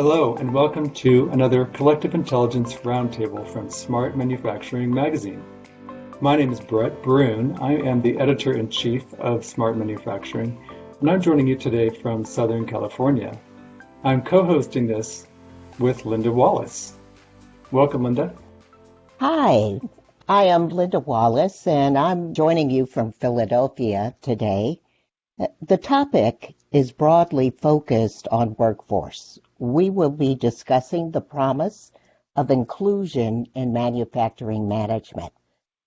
Hello, and welcome to another Collective Intelligence Roundtable from Smart Manufacturing Magazine. My name is Brett Brune. I am the editor-in-chief of Smart Manufacturing, and I'm joining you today from Southern California. I'm co-hosting this with Linda Wallace. Welcome, Linda. Hi, I am Linda Wallace, and I'm joining you from Philadelphia today. The topic is broadly focused on workforce. We will be discussing the promise of inclusion in manufacturing management.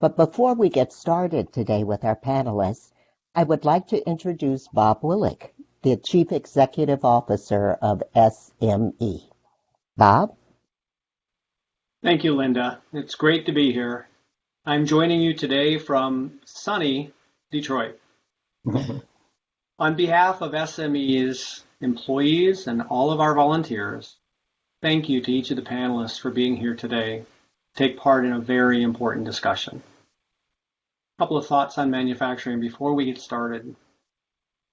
But before we get started today with our panelists, I would like to introduce Bob Willock, the Chief Executive Officer of SME. Bob? Thank you, Linda. It's great to be here. I'm joining you today from sunny Detroit. On behalf of SME's employees and all of our volunteers, thank you to each of the panelists for being here today to take part in a very important discussion. A couple of thoughts on manufacturing before we get started.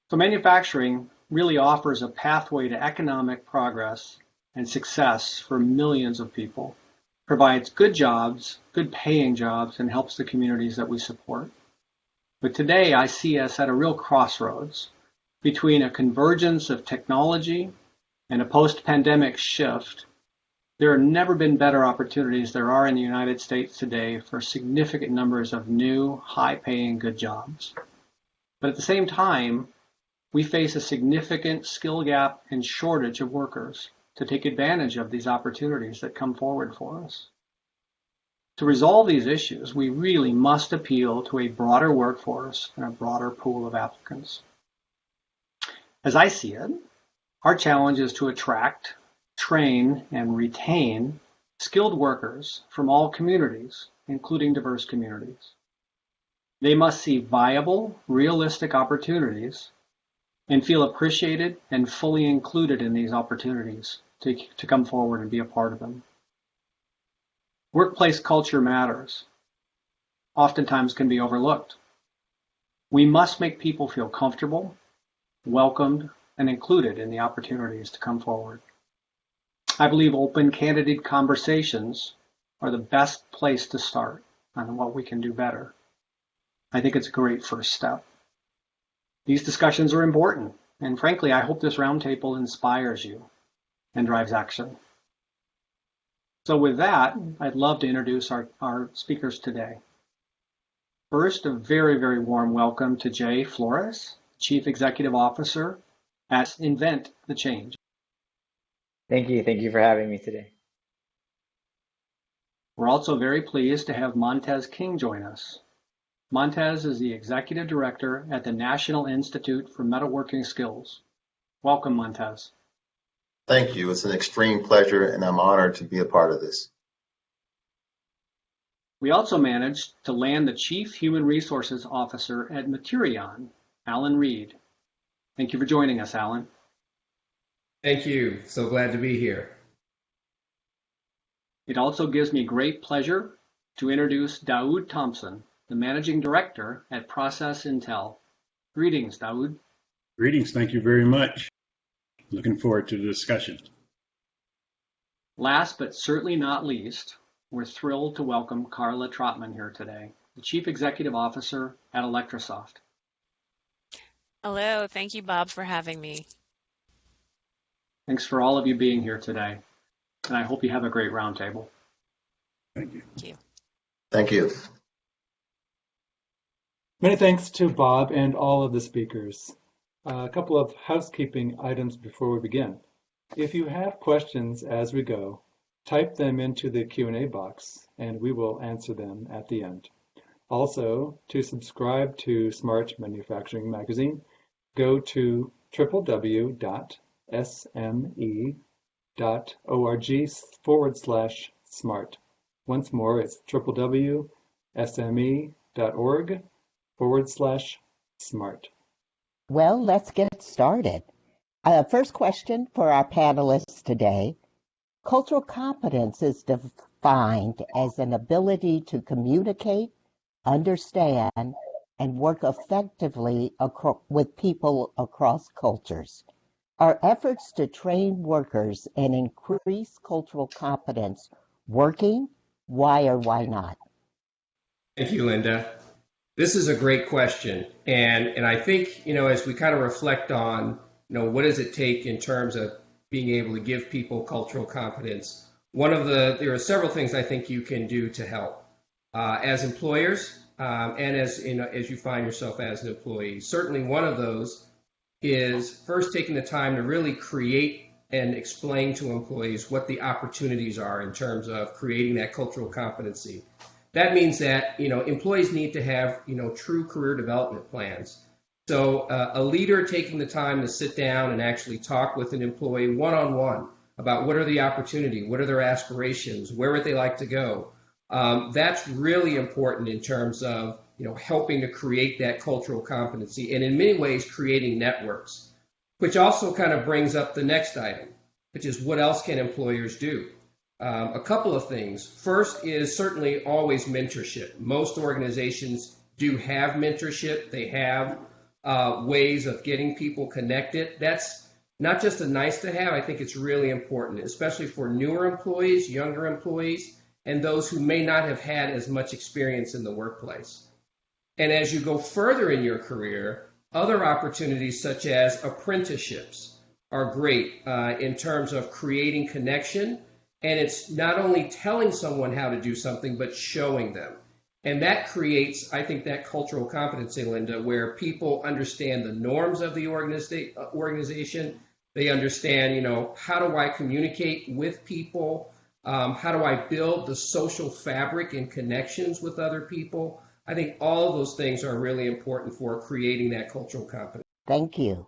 So manufacturing really offers a pathway to economic progress and success for millions of people, provides good jobs, good paying jobs, and helps the communities that we support. But today I see us at a real crossroads between a convergence of technology and a post-pandemic shift. There have never been better opportunities there are in the United States today for significant numbers of new, high-paying, good jobs. But at the same time, we face a significant skill gap and shortage of workers to take advantage of these opportunities that come forward for us. To resolve these issues, we really must appeal to a broader workforce and a broader pool of applicants. As I see it, our challenge is to attract, train, and retain skilled workers from all communities, including diverse communities. They must see viable, realistic opportunities and feel appreciated and fully included in these opportunities to come forward and be a part of them. Workplace culture matters, oftentimes can be overlooked. We must make people feel comfortable, welcomed, and included in the opportunities to come forward. I believe open, candid conversations are the best place to start on what we can do better. I think it's a great first step. These discussions are important, and frankly, I hope this roundtable inspires you and drives action. So with that, I'd love to introduce our speakers today. First, a very, very warm welcome to Jay Flores, Chief Executive Officer at Invent the Change. Thank you. Thank you for having me today. We're also very pleased to have Montez King join us. Montez is the Executive Director at the National Institute for Metalworking Skills. Welcome, Montez. Thank you. It's an extreme pleasure, and I'm honored to be a part of this. We also managed to land the Chief Human Resources Officer at Materion, Alan Reed. Thank you for joining us, Alan. Thank you. So glad to be here. It also gives me great pleasure to introduce Daoud Thompson, the Managing Director at Process Intel. Greetings, Daoud. Greetings. Thank you very much. Looking forward to the discussion. Last but certainly not least, we're thrilled to welcome Carla Trotman here today, the Chief Executive Officer at Electrosoft. Hello. Thank you, Bob, for having me. Thanks for all of you being here today, and I hope you have a great roundtable. Thank you. Thank you. Thank you. Many thanks to Bob and all of the speakers. A couple of housekeeping items before we begin. If you have questions as we go, type them into the Q&A box and we will answer them at the end. Also, to subscribe to Smart Manufacturing Magazine, go to www.sme.org/smart. Once more, it's www.sme.org/smart. Well, let's get started. First question for our panelists today. Cultural competence is defined as an ability to communicate, understand, and work effectively with people across cultures. Are efforts to train workers and increase cultural competence working? Why or why not? Thank you, Linda. This is a great question. And I think, as we kind of reflect on, what does it take in terms of being able to give people cultural competence? There are several things I think you can do to help as employers and as you find yourself as an employee. Certainly one of those is first taking the time to really create and explain to employees what the opportunities are in terms of creating that cultural competency. That means that employees need to have true career development plans. So a leader taking the time to sit down and actually talk with an employee one-on-one about what are the opportunity, what are their aspirations, where would they like to go. That's really important in terms of helping to create that cultural competency, and in many ways creating networks, which also kind of brings up the next item, which is what else can employers do? A couple of things. First is certainly always mentorship. Most organizations do have mentorship. They have ways of getting people connected. That's not just a nice to have. I think it's really important, especially for newer employees, younger employees, and those who may not have had as much experience in the workplace. And as you go further in your career, other opportunities such as apprenticeships are great in terms of creating connection. And it's not only telling someone how to do something, but showing them. And that creates, I think, that cultural competency, Linda, where people understand the norms of the organization. They understand, how do I communicate with people? How do I build the social fabric and connections with other people? I think all of those things are really important for creating that cultural competence. Thank you.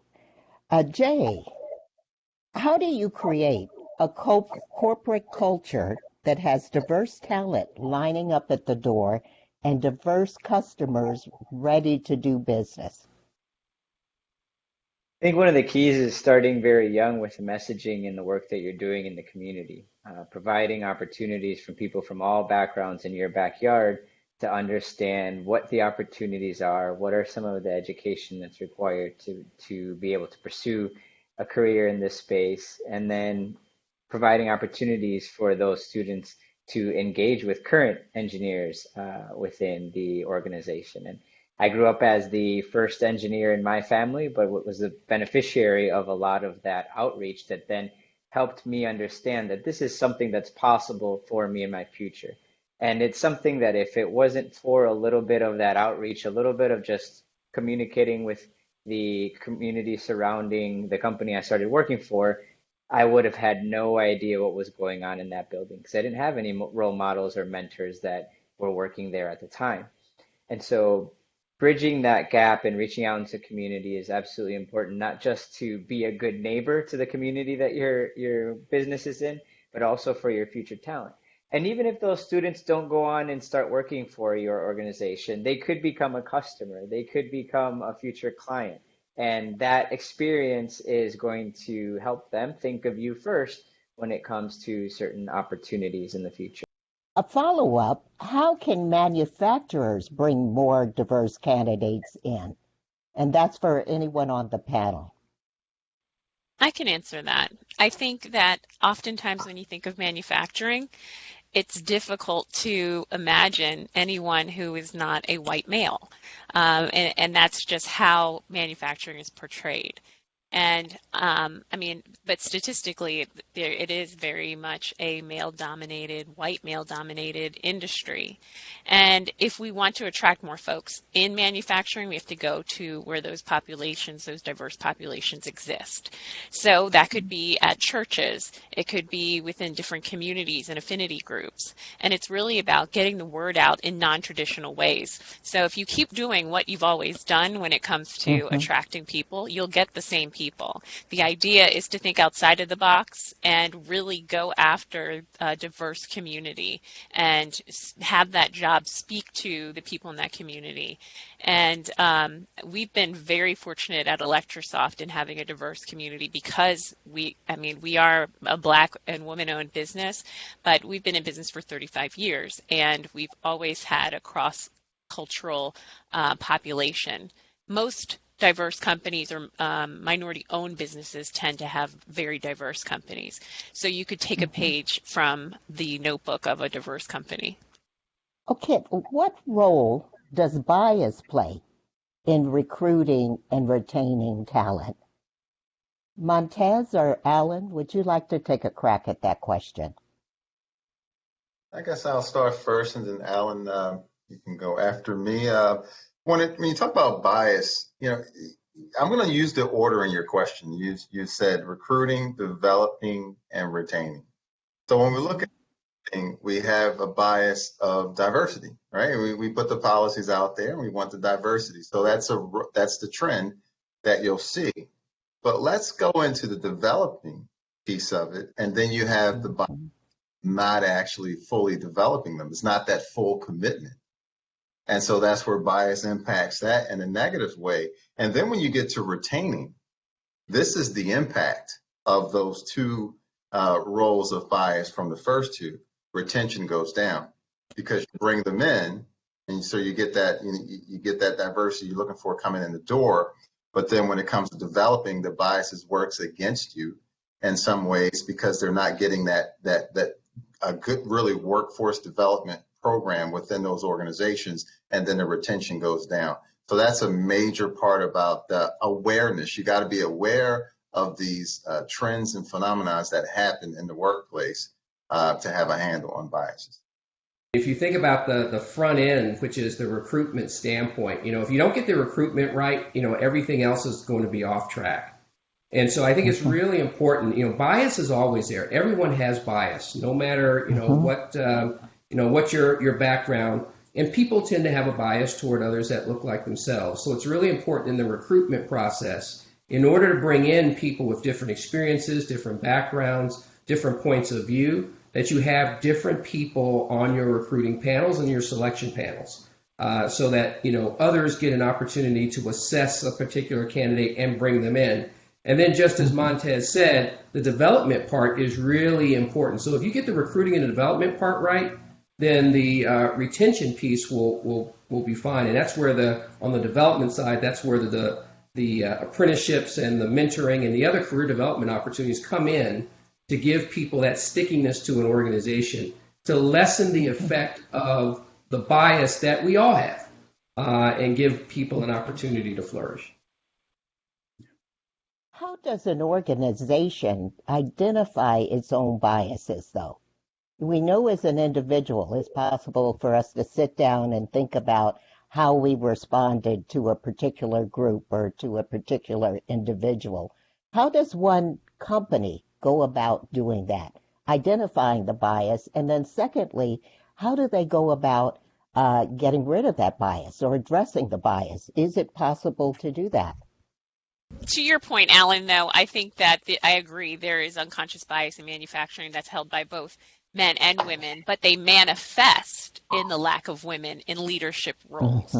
Jay, how do you create a corporate culture that has diverse talent lining up at the door and diverse customers ready to do business? I think one of the keys is starting very young with the messaging and the work that you're doing in the community, providing opportunities for people from all backgrounds in your backyard to understand what the opportunities are, what are some of the education that's required to be able to pursue a career in this space, and then providing opportunities for those students to engage with current engineers within the organization. And I grew up as the first engineer in my family, but was the beneficiary of a lot of that outreach that then helped me understand that this is something that's possible for me in my future. And it's something that if it wasn't for a little bit of that outreach, a little bit of just communicating with the community surrounding the company I started working for, I would have had no idea what was going on in that building because I didn't have any role models or mentors that were working there at the time. And so bridging that gap and reaching out into community is absolutely important, not just to be a good neighbor to the community that your business is in, but also for your future talent. And even if those students don't go on and start working for your organization, they could become a customer, they could become a future client. And that experience is going to help them think of you first when it comes to certain opportunities in the future. A follow-up, how can manufacturers bring more diverse candidates in? And that's for anyone on the panel. I can answer that. I think that oftentimes when you think of manufacturing, it's difficult to imagine anyone who is not a white male. And that's just how manufacturing is portrayed. And but statistically, it is very much a male-dominated, white male-dominated industry. And if we want to attract more folks in manufacturing, we have to go to where those populations, those diverse populations exist. So that could be at churches. It could be within different communities and affinity groups. And it's really about getting the word out in non-traditional ways. So if you keep doing what you've always done when it comes to attracting people, you'll get the same people. The idea is to think outside of the box and really go after a diverse community and have that job speak to the people in that community. And we've been very fortunate at Electrosoft in having a diverse community because we are a Black and woman-owned business, but we've been in business for 35 years, and we've always had a cross-cultural population. Most diverse companies or minority-owned businesses tend to have very diverse companies. So you could take a page from the notebook of a diverse company. Okay, what role does bias play in recruiting and retaining talent? Montez or Alan, would you like to take a crack at that question? I guess I'll start first, and then Alan, you can go after me. When you talk about bias, I'm going to use the order in your question. You said recruiting, developing, and retaining. So when we look at thing, we have a bias of diversity, right? We put the policies out there, and we want the diversity. So that's the trend that you'll see. But let's go into the developing piece of it, and then you have the bias not actually fully developing them. It's not that full commitment. And so that's where bias impacts that in a negative way. And then when you get to retaining, this is the impact of those two roles of bias from the first two. Retention goes down because you bring them in, and so you get that you get that diversity you're looking for coming in the door. But then when it comes to developing, the biases works against you in some ways because they're not getting that a good really workforce development program within those organizations, and then the retention goes down. So that's a major part about the awareness. You got to be aware of these trends and phenomena that happen in the workplace to have a handle on biases. If you think about the front end, which is the recruitment standpoint, if you don't get the recruitment right, everything else is going to be off track. And so I think it's really important. Bias is always there. Everyone has bias, no matter what your background. And people tend to have a bias toward others that look like themselves. So it's really important in the recruitment process, in order to bring in people with different experiences, different backgrounds, different points of view, that you have different people on your recruiting panels and your selection panels, so that others get an opportunity to assess a particular candidate and bring them in. And then, just as Montez said, the development part is really important. So if you get the recruiting and the development part right, then the retention piece will be fine. And that's where on the development side, that's where the apprenticeships and the mentoring and the other career development opportunities come in, to give people that stickiness to an organization, to lessen the effect of the bias that we all have, and give people an opportunity to flourish. How does an organization identify its own biases, though? We know as an individual it's possible for us to sit down and think about how we responded to a particular group or to a particular individual. How does one company go about doing that, identifying the bias? And then secondly, how do they go about getting rid of that bias or addressing the bias? Is it possible to do that? To your point, Alan, though, I think that I agree there is unconscious bias in manufacturing that's held by both men and women, but they manifest in the lack of women in leadership roles.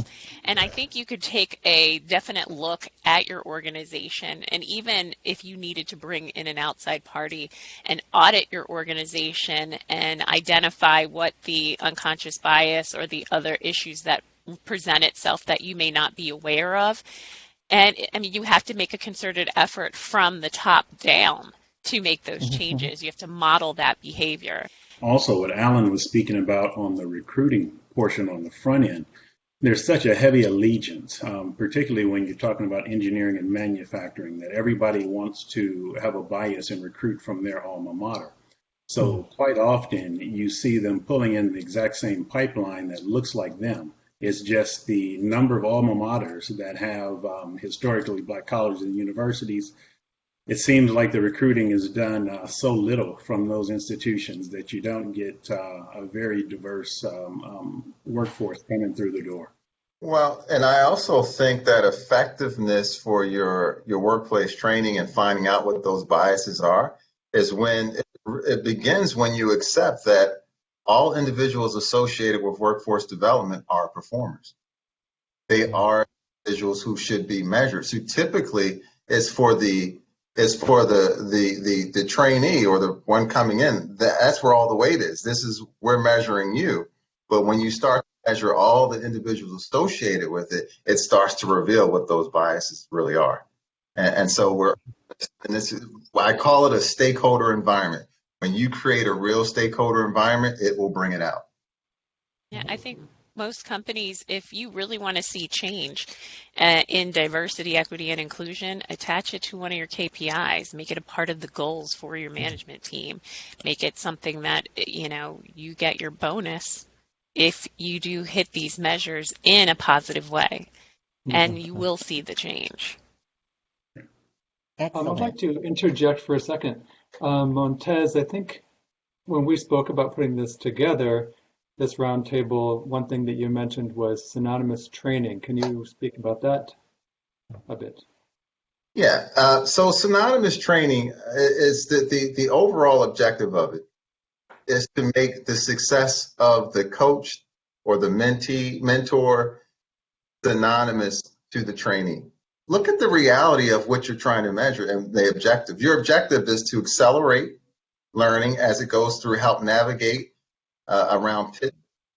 And I think you could take a definite look at your organization, and even if you needed to bring in an outside party and audit your organization and identify what the unconscious bias or the other issues that present itself that you may not be aware of. And I mean, you have to make a concerted effort from the top down to make those changes. You have to model that behavior. Also, what Alan was speaking about on the recruiting portion on the front end, there's such a heavy allegiance, particularly when you're talking about engineering and manufacturing, that everybody wants to have a bias and recruit from their alma mater. So quite often you see them pulling in the exact same pipeline that looks like them. It's just the number of alma maters that have historically black colleges and universities. It seems like the recruiting is done so little from those institutions that you don't get a very diverse workforce coming through the door. Well, and I also think that effectiveness for your workplace training and finding out what those biases are is when it begins when you accept that all individuals associated with workforce development are performers. They are individuals who should be measured. So typically it's for the trainee or the one coming in. That's where all the weight is. We're measuring you. But when you start measure all the individuals associated with it, it starts to reveal what those biases really are. And so and this is why I call it a stakeholder environment. When you create a real stakeholder environment, it will bring it out. Yeah, I think most companies, if you really want to see change in diversity, equity, and inclusion, attach it to one of your KPIs. Make it a part of the goals for your management team. Make it something that, you get your bonus if you do hit these measures in a positive way, and you will see the change. I'd Excellent. like to interject for a second. Montez, I think when we spoke about putting this together, this roundtable, one thing that you mentioned was synonymous training. Can you speak about that a bit? Yeah. So synonymous training is the overall objective of it is to make the success of the coach or the mentor synonymous to the trainee. Look at the reality of what you're trying to measure and the objective. Your objective is to accelerate learning as it goes through, help navigate around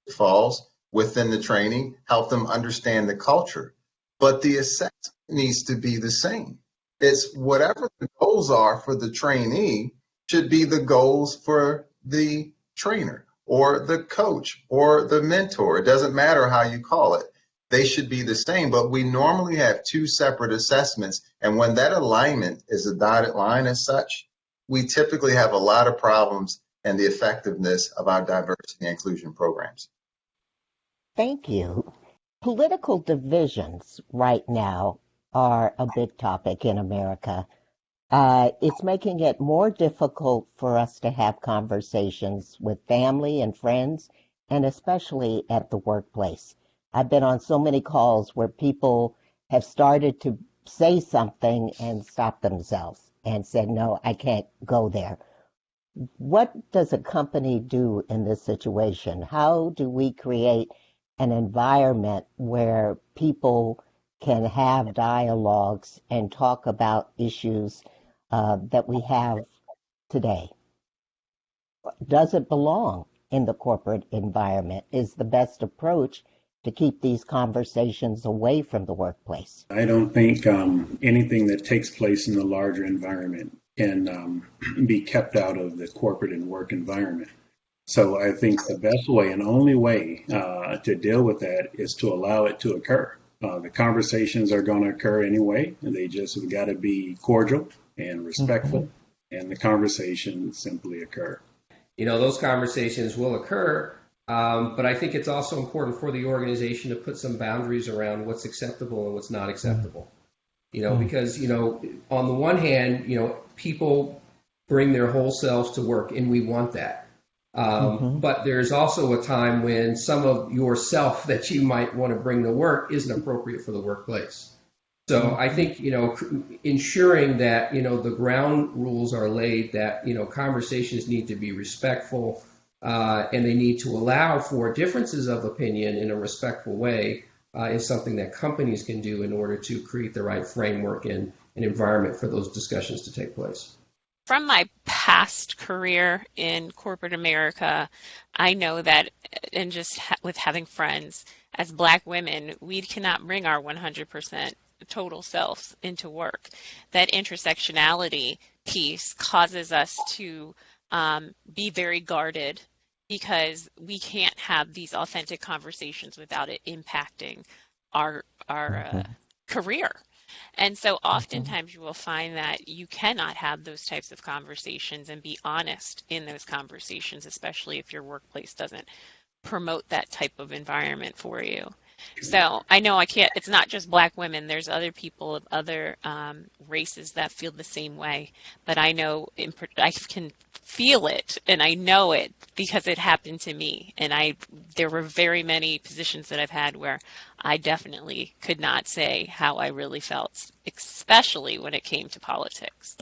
pitfalls within the training, help them understand the culture. But the assessment needs to be the same. It's whatever the goals are for the trainee should be the goals for the trainer or the coach or the mentor. It doesn't matter how you call it. They should be the same, but we normally have two separate assessments. And when that alignment is a dotted line as such, we typically have a lot of problems in the effectiveness of our diversity and inclusion programs. Thank you. Political divisions right now are a big topic in America. It's making it more difficult for us to have conversations with family and friends, and especially at the workplace. I've been on so many calls where people have started to say something and stop themselves and said, no, I can't go there. What does a company do in this situation? How do we create an environment where people can have dialogues and talk about issues that we have today? Does it belong in the corporate environment? Is the best approach to keep these conversations away from the workplace? I don't think anything that takes place in the larger environment can be kept out of the corporate and work environment. So I think the best way and only way to deal with that is to allow it to occur. The conversations are going to occur anyway, and they just have got to be cordial and respectful, and the conversations simply occur. Those conversations will occur, but I think it's also important for the organization to put some boundaries around what's acceptable and what's not acceptable. Because, on the one hand, people bring their whole selves to work, and we want that. But there's also a time when some of yourself that you might want to bring to work isn't appropriate for the workplace. So I think, ensuring that, the ground rules are laid, that, conversations need to be respectful, and they need to allow for differences of opinion in a respectful way is something that companies can do in order to create the right framework and an environment for those discussions to take place. From my past career in corporate America, I know that, and just with having friends, as Black women, we cannot bring our 100% total selves into work. That intersectionality piece causes us to be very guarded, because we can't have these authentic conversations without it impacting our career. And so oftentimes you will find that you cannot have those types of conversations and be honest in those conversations, especially if your workplace doesn't promote that type of environment for you. So I know it's not just Black women, there's other people of other races that feel the same way, but I know I can feel it, and I know it because it happened to me. And there were very many positions that I've had where I definitely could not say how I really felt, especially when it came to politics.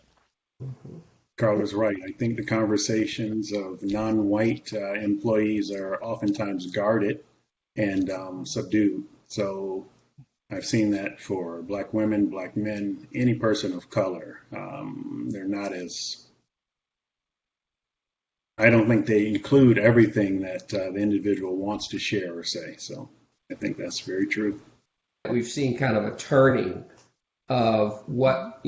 Carla's right. I think the conversations of non-white employees are oftentimes guarded and subdued. So I've seen that for Black women, Black men, any person of color. They're not as I don't think they include everything that the individual wants to share or say. So I think that's very true. We've seen kind of a turning of what,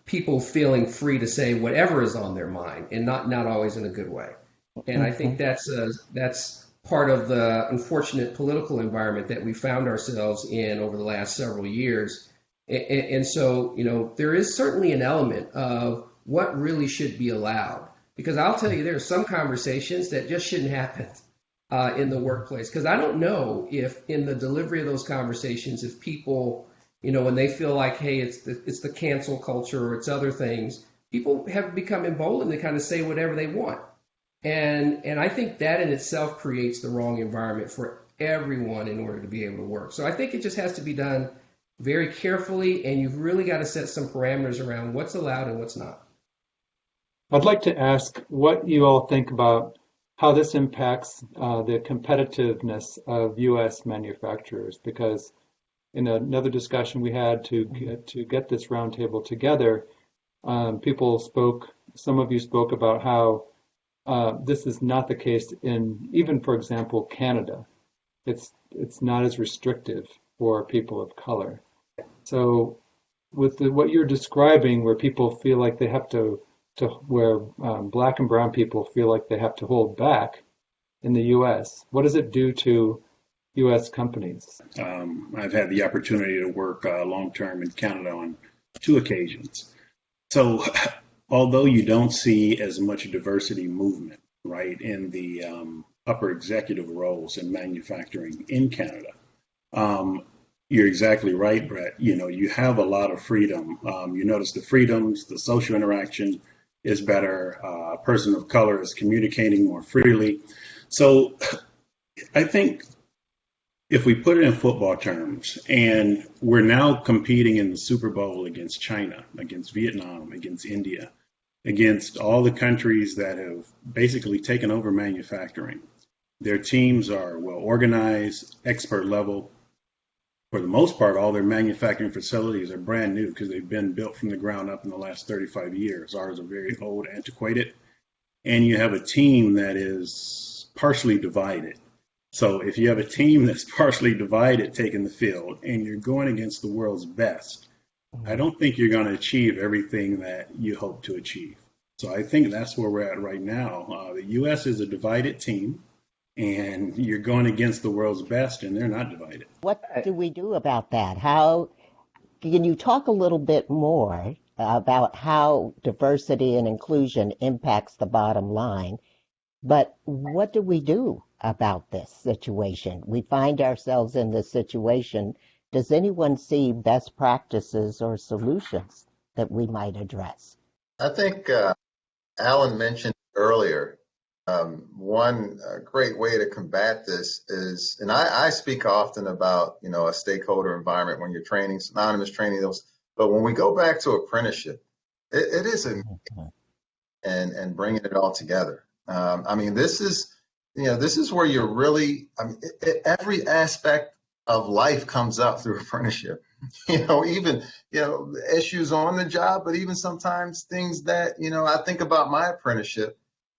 people feeling free to say whatever is on their mind, and not always in a good way. And I think that's part of the unfortunate political environment that we found ourselves in over the last several years. And so, there is certainly an element of what really should be allowed. Because I'll tell you, there are some conversations that just shouldn't happen in the workplace. Because I don't know if in the delivery of those conversations, if people, when they feel like, hey, it's the cancel culture or it's other things, people have become emboldened to kind of say whatever they want. And I think that in itself creates the wrong environment for everyone in order to be able to work. So I think it just has to be done very carefully, and you've really got to set some parameters around what's allowed and what's not. I'd like to ask what you all think about how this impacts the competitiveness of U.S. manufacturers, because in another discussion we had to get this roundtable together, some of you spoke about how this is not the case in even, for example, Canada. It's not as restrictive for people of color. So with what you're describing, where people feel like they have where black and brown people feel like they have to hold back in the U.S., what does it do to U.S. companies? I've had the opportunity to work long-term in Canada on 2 occasions. So although you don't see as much diversity movement, right, in the upper executive roles in manufacturing in Canada, you're exactly right, Brett. You have a lot of freedom. You notice the freedoms, the social interaction is better. A person of color is communicating more freely. So I think if we put it in football terms, and we're now competing in the Super Bowl against China, against Vietnam, against India, against all the countries that have basically taken over manufacturing. Their teams are well organized, expert level. For the most part, all their manufacturing facilities are brand new because they've been built from the ground up in the last 35 years. Ours are very old, antiquated. And you have a team that is partially divided. So if you have a team that's partially divided taking the field and you're going against the world's best, I don't think you're going to achieve everything that you hope to achieve. So I think that's where we're at right now. The U.S. is a divided team, and you're going against the world's best, and they're not divided. What do we do about that? How can you talk a little bit more about how diversity and inclusion impacts the bottom line? But what do we do about this situation? We find ourselves in this situation. Does anyone see best practices or solutions that we might address? I think Alan mentioned earlier, one great way to combat this is, and I speak often about, a stakeholder environment when you're training, synonymous training, but when we go back to apprenticeship, it is and bringing it all together. This is where you're really, every aspect of life comes up through apprenticeship. Even issues on the job, but even sometimes things that I think about my apprenticeship,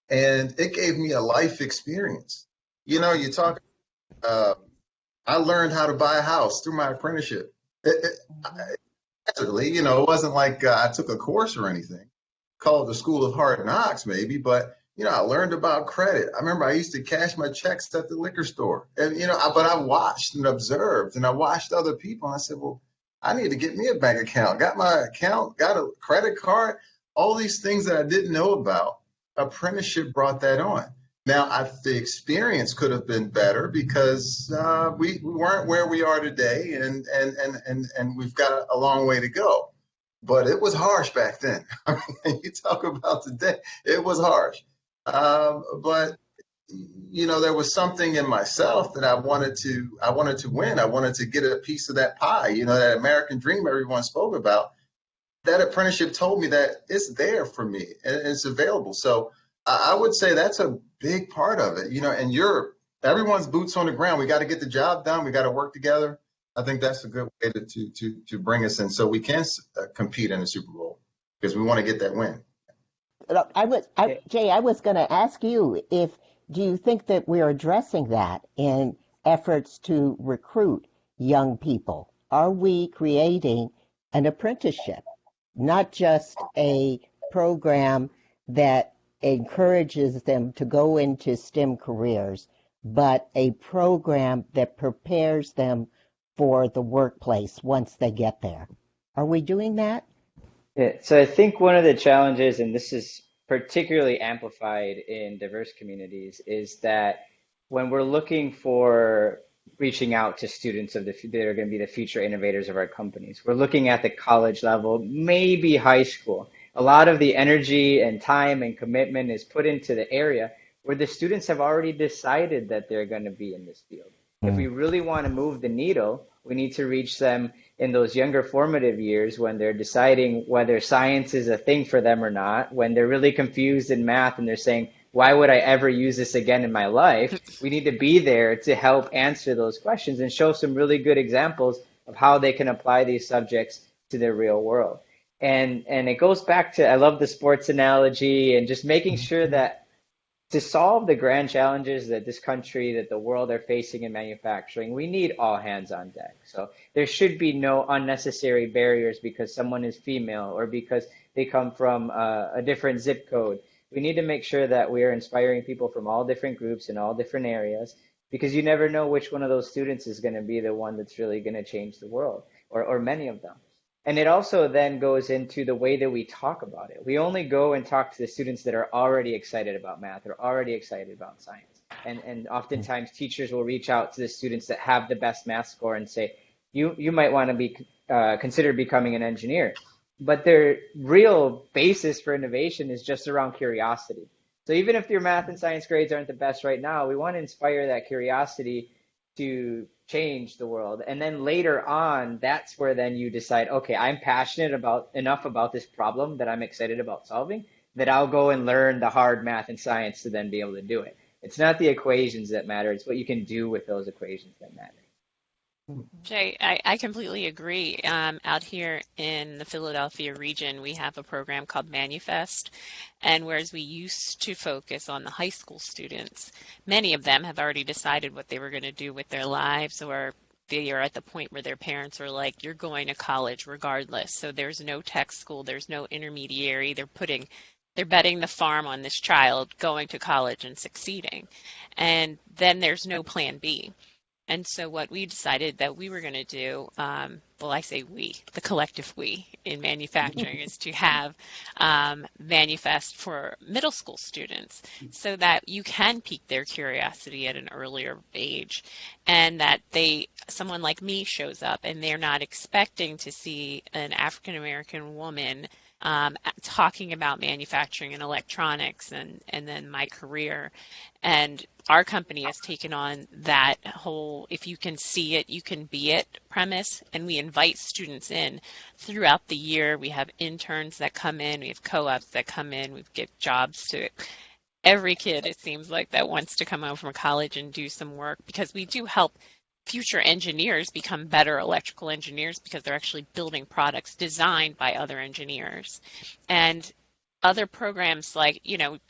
and it gave me a life experience. You talk. I learned how to buy a house through my apprenticeship. It wasn't like I took a course or anything, called the School of Hard Knocks maybe, but I learned about credit. I remember I used to cash my checks at the liquor store, and but I watched and observed, and I watched other people, and I said, well, I need to get me a bank account. Got my account, got a credit card, all these things that I didn't know about. Apprenticeship brought that on. Now, the experience could have been better because we weren't where we are today, and we've got a long way to go. But it was harsh back then. You talk about today, it was harsh. But there was something in myself that I wanted to win. I wanted to get a piece of that pie. That American dream everyone spoke about. That apprenticeship told me that it's there for me and it's available. So I would say that's a big part of it. And everyone's boots on the ground. We got to get the job done. We got to work together. I think that's a good way to bring us in so we can compete in the Super Bowl because we want to get that win. Jay, I was going to ask you do you think that we're addressing that in efforts to recruit young people? Are we creating an apprenticeship, not just a program that encourages them to go into STEM careers, but a program that prepares them for the workplace once they get there? Are we doing that? Yeah, so I think one of the challenges, and this is particularly amplified in diverse communities, is that when we're looking for reaching out to students that are going to be the future innovators of our companies, we're looking at the college level, maybe high school. A lot of the energy and time and commitment is put into the area where the students have already decided that they're going to be in this field. If we really want to move the needle, we need to reach them in those younger formative years when they're deciding whether science is a thing for them or not, when they're really confused in math and they're saying, why would I ever use this again in my life? We need to be there to help answer those questions and show some really good examples of how they can apply these subjects to their real world. And it goes back to, I love the sports analogy and just making sure that to solve the grand challenges that this country, that the world are facing in manufacturing, we need all hands on deck. So there should be no unnecessary barriers because someone is female or because they come from a different zip code. We need to make sure that we are inspiring people from all different groups in all different areas because you never know which one of those students is going to be the one that's really going to change the world or many of them. And it also then goes into the way that we talk about it. We only go and talk to the students that are already excited about math or already excited about science. And oftentimes teachers will reach out to the students that have the best math score and say, you might want to be consider becoming an engineer. But their real basis for innovation is just around curiosity. So even if your math and science grades aren't the best right now, we want to inspire that curiosity to change the world. And then later on, that's where then you decide, okay, I'm passionate enough about this problem that I'm excited about solving, that I'll go and learn the hard math and science to then be able to do it. It's not the equations that matter, it's what you can do with those equations that matter. Jay, I completely agree. Out here in the Philadelphia region, we have a program called Manifest, and whereas we used to focus on the high school students, many of them have already decided what they were going to do with their lives, or they are at the point where their parents are like, you're going to college regardless. So there's no tech school, there's no intermediary. They're betting the farm on this child going to college and succeeding. And then there's no plan B. And so what we decided that we were going to do, well, I say we, the collective we in manufacturing, is to have Manifest for middle school students so that you can pique their curiosity at an earlier age, and that someone like me shows up and they're not expecting to see an African American woman talking about manufacturing and electronics and then my career. And our company has taken on that whole, if you can see it, you can be it premise. And we invite students in throughout the year. We have interns that come in. We have co-ops that come in. We give jobs to every kid, it seems like, that wants to come home from college and do some work, because we do help future engineers become better electrical engineers because they're actually building products designed by other engineers. And other programs like,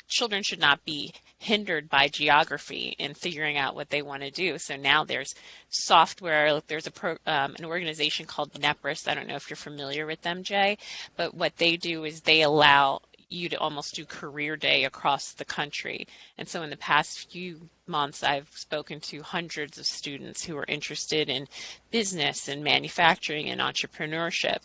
children should not be hindered by geography in figuring out what they want to do. So now there's software. There's an organization called Nepris. I don't know if you're familiar with them, Jay, but what they do is they allow you to almost do career day across the country. And so in the past few months, I've spoken to hundreds of students who are interested in business and manufacturing and entrepreneurship.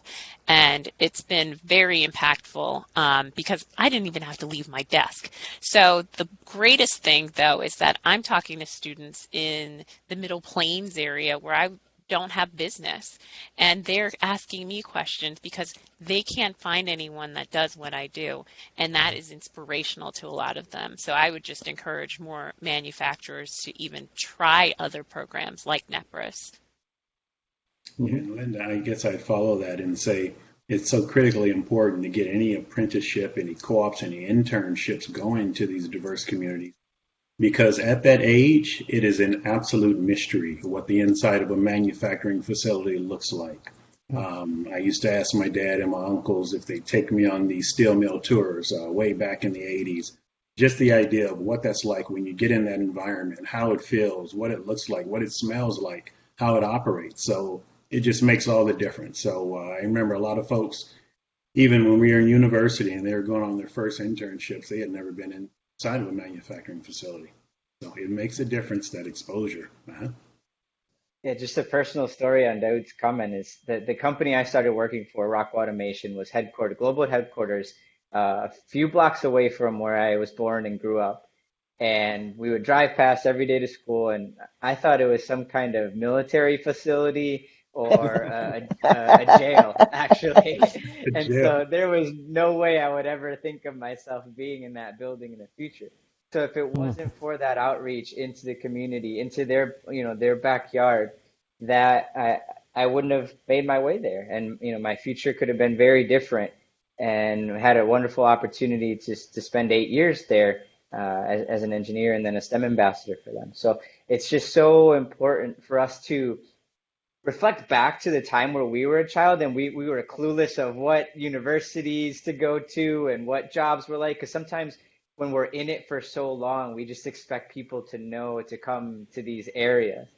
And it's been very impactful because I didn't even have to leave my desk. So the greatest thing, though, is that I'm talking to students in the Middle Plains area where I don't have business, and they're asking me questions because they can't find anyone that does what I do, and that is inspirational to a lot of them. So I would just encourage more manufacturers to even try other programs like Nepris. Yeah, Linda, I guess I'd follow that and say it's so critically important to get any apprenticeship, any co-ops, any internships going to these diverse communities. Because at that age, it is an absolute mystery what the inside of a manufacturing facility looks like. I used to ask my dad and my uncles if they'd take me on these steel mill tours way back in the 80s. Just the idea of what that's like when you get in that environment, how it feels, what it looks like, what it smells like, how it operates. So it just makes all the difference. So I remember a lot of folks, even when we were in university and they were going on their first internships, they had never been inside of a manufacturing facility. So it makes a difference, that exposure. Yeah, just a personal story on Dawood's comment is that the company I started working for, Rock Automation, was headquartered, global headquarters, a few blocks away from where I was born and grew up. And we would drive past every day to school, and I thought it was some kind of military facility or a jail, actually. And Yeah. so there was no way I would ever think of myself being in that building in the future. So if it wasn't for that outreach into the community, into their, their backyard, that I wouldn't have made my way there. And, my future could have been very different and had a wonderful opportunity to spend 8 years there as an engineer and then a STEM ambassador for them. So it's just so important for us to reflect back to the time where we were a child and we were clueless of what universities to go to and what jobs were like. Because sometimes when we're in it for so long, we just expect people to know to come to these areas.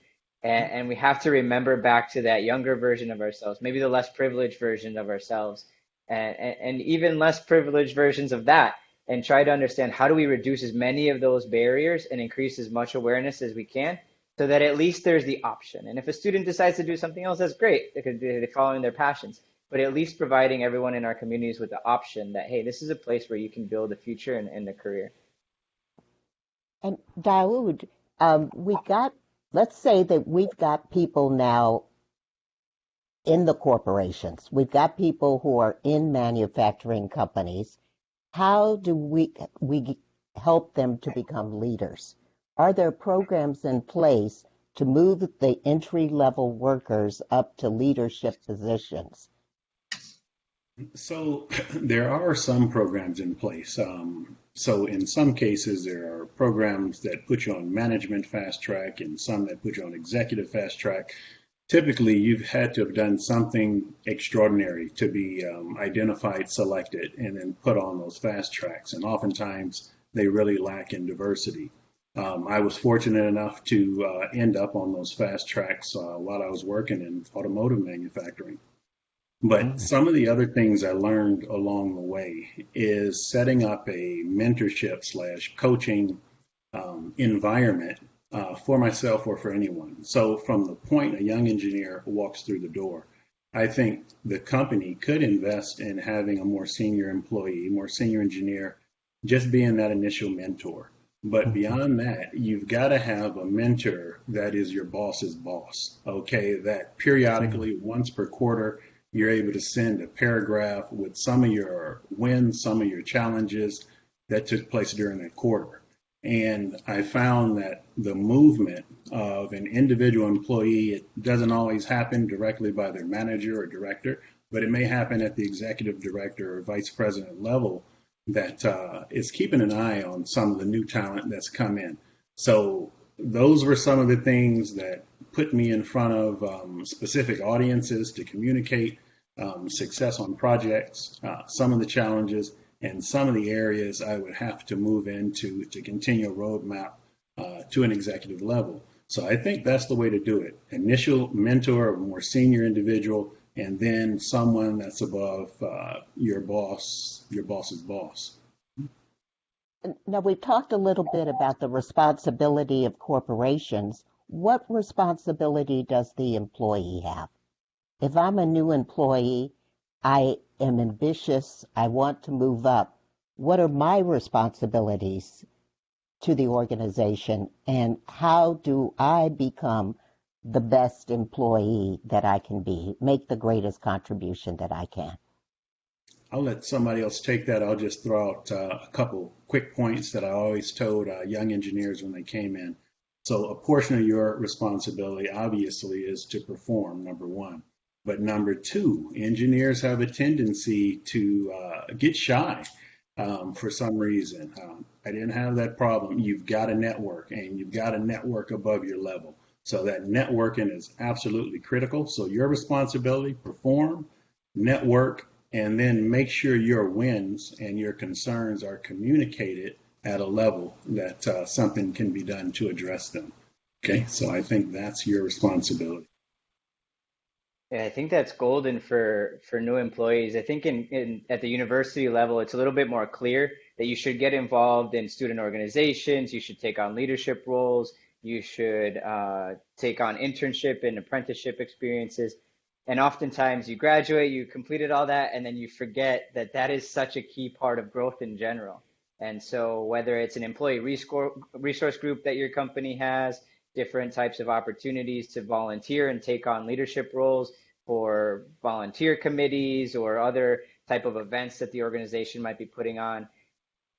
And we have to remember back to that younger version of ourselves, maybe the less privileged version of ourselves, and even less privileged versions of that, and try to understand how do we reduce as many of those barriers and increase as much awareness as we can so that at least there's the option. And if a student decides to do something else, that's great. They're following their passions, but at least providing everyone in our communities with the option that, hey, this is a place where you can build a future and a career. And Dawood, let's say that we've got people now in the corporations. We've got people who are in manufacturing companies. How do we help them to become leaders? Are there programs in place to move the entry-level workers up to leadership positions? So there are some programs in place. So in some cases, there are programs that put you on management fast track and some that put you on executive fast track. Typically, you've had to have done something extraordinary to be identified, selected, and then put on those fast tracks. And oftentimes, they really lack in diversity. I was fortunate enough to end up on those fast tracks while I was working in automotive manufacturing. But some of the other things I learned along the way is setting up a mentorship / coaching environment for myself or for anyone. So from the point a young engineer walks through the door, I think the company could invest in having a more senior employee, more senior engineer, just being that initial mentor. But beyond that, you've got to have a mentor that is your boss's boss, okay? That periodically, once per quarter, you're able to send a paragraph with some of your wins, some of your challenges that took place during that quarter. And I found that the movement of an individual employee, it doesn't always happen directly by their manager or director, but it may happen at the executive director or vice president level that is keeping an eye on some of the new talent that's come in. So those were some of the things that put me in front of specific audiences to communicate success on projects, some of the challenges, and some of the areas I would have to move into to continue a roadmap to an executive level. So I think that's the way to do it. Initial mentor, a more senior individual, and then someone that's above your boss's boss. Now, we've talked a little bit about the responsibility of corporations. What responsibility does the employee have? If I'm a new employee, I am ambitious, I want to move up. What are my responsibilities to the organization, and how do I become the best employee that I can be, make the greatest contribution that I can? I'll let somebody else take that. I'll just throw out a couple quick points that I always told young engineers when they came in. So a portion of your responsibility obviously is to perform, number one. But number two, engineers have a tendency to get shy for some reason. I didn't have that problem. You've got a network, and you've got a network above your level. So that networking is absolutely critical. So your responsibility, perform, network, and then make sure your wins and your concerns are communicated at a level that something can be done to address them. Okay, so I think that's your responsibility. Yeah, I think that's golden for new employees. I think in at the university level, it's a little bit more clear that you should get involved in student organizations, you should take on leadership roles, you should take on internship and apprenticeship experiences. And oftentimes you graduate, you completed all that, and then you forget that that is such a key part of growth in general. And so whether it's an employee resource group that your company has, different types of opportunities to volunteer and take on leadership roles for volunteer committees or other type of events that the organization might be putting on.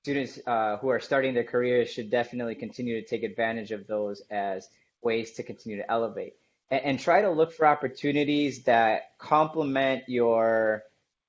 Students who are starting their careers should definitely continue to take advantage of those as ways to continue to elevate. And try to look for opportunities that complement your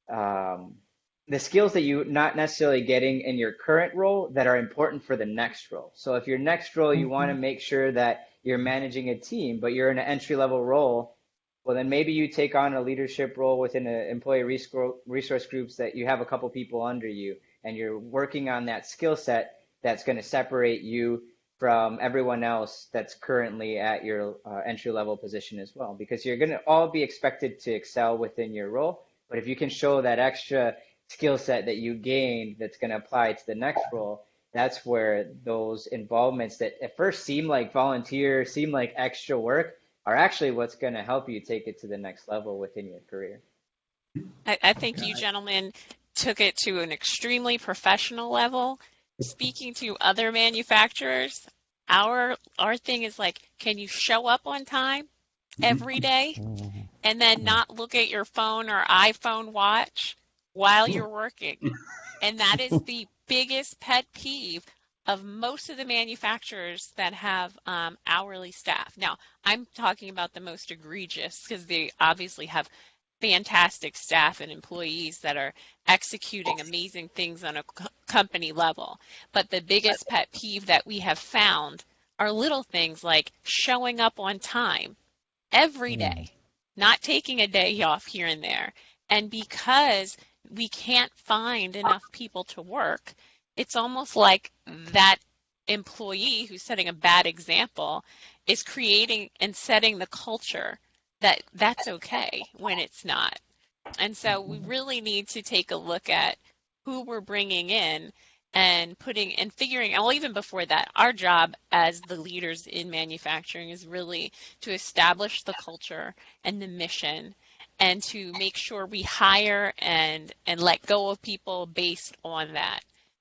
the skills that you're not necessarily getting in your current role that are important for the next role. So if your next role, you want to make sure that you're managing a team, but you're in an entry level role, well, then maybe you take on a leadership role within an employee resource groups that you have a couple people under you, and you're working on that skill set that's going to separate you from everyone else that's currently at your entry level position as well, because you're going to all be expected to excel within your role. But if you can show that extra skill set that you gained that's going to apply to the next role, that's where those involvements that at first seem like volunteer, seem like extra work, are actually what's going to help you take it to the next level within your career. I think you gentlemen took it to an extremely professional level. Speaking to other manufacturers, our thing is like, can you show up on time every day and then not look at your phone or iPhone watch while you're working? And that is the biggest pet peeve of most of the manufacturers that have hourly staff. Now, I'm talking about the most egregious because they obviously have fantastic staff and employees that are executing amazing things on a company level. But the biggest pet peeve that we have found are little things like showing up on time every day, not taking a day off here and there. And because we can't find enough people to work, it's almost like that employee who's setting a bad example is creating and setting the culture that that's okay when it's not. And so we really need to take a look at who we're bringing in and putting and figuring, well, even before that, our job as the leaders in manufacturing is really to establish the culture and the mission and to make sure we hire and let go of people based on that.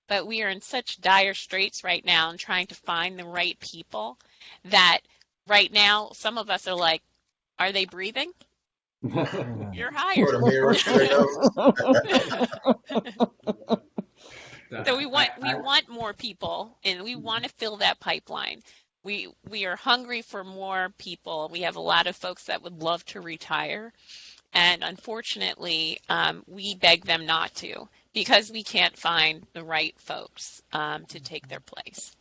But we are in such dire straits right now and trying to find the right people that right now some of us are like, are they breathing? You're hired. Put a mirror straight up. So we want more people, and we want to fill that pipeline. We are hungry for more people. We have a lot of folks that would love to retire, and unfortunately, we beg them not to because we can't find the right folks to take their place.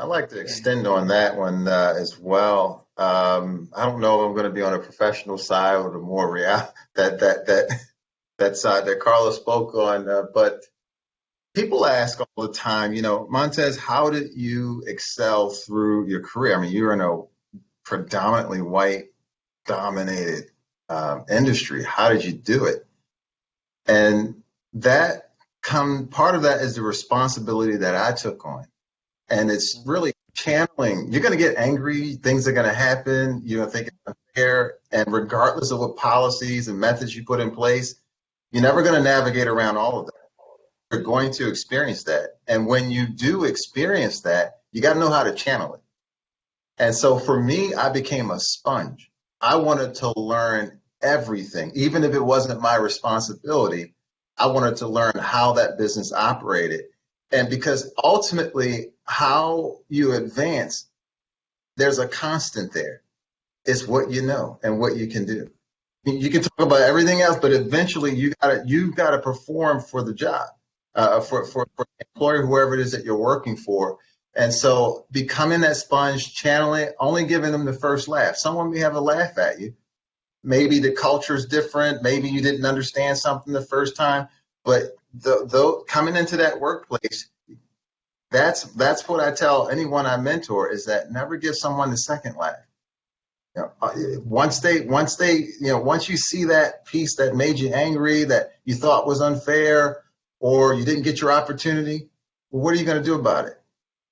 I'd like to extend on that one as well. I don't know if I'm going to be on a professional side or the more real that side that Carla spoke on, but people ask all the time, Montez, how did you excel through your career? I mean, you're in a predominantly white dominated industry. How did you do it? And part of that is the responsibility that I took on. And it's really channeling. You're going to get angry. Things are going to happen. You're going to think it's unfair. And regardless of what policies and methods you put in place, you're never going to navigate around all of that. You're going to experience that. And when you do experience that, you got to know how to channel it. And so for me, I became a sponge. I wanted to learn everything, even if it wasn't my responsibility. I wanted to learn how that business operated. And because ultimately, how you advance, there's a constant there. It's what you know and what you can do. You can talk about everything else, but eventually you gotta perform for the job, for the employer, whoever it is that you're working for. And so becoming that sponge, channeling, only giving them the first laugh. Someone may have a laugh at you. Maybe the culture is different. Maybe you didn't understand something the first time. But coming into that workplace, that's what I tell anyone I mentor is that never give someone the second laugh. You know, once you see that piece that made you angry, that you thought was unfair, or you didn't get your opportunity, well, what are you going to do about it?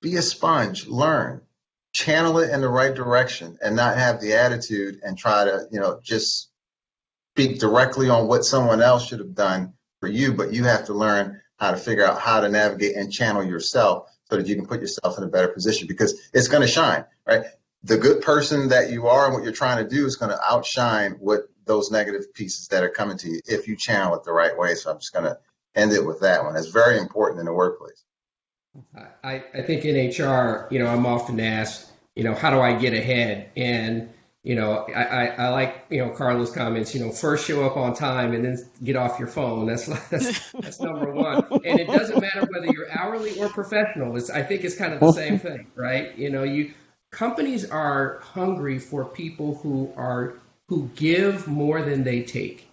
Be a sponge, learn, channel it in the right direction, and not have the attitude and try to, just speak directly on what someone else should have done for you. But you have to learn how to figure out how to navigate and channel yourself so that you can put yourself in a better position, because it's going to shine, right? The good person that you are and what you're trying to do is going to outshine what those negative pieces that are coming to you if you channel it the right way. So I'm just going to end it with that one. It's very important in the workplace. I think in HR, I'm often asked, how do I get ahead? And, I like, Carla's comments, first show up on time and then get off your phone. That's number one. And it doesn't matter whether you're hourly or professional. I think it's kind of the same thing, right? Companies are hungry for people who give more than they take.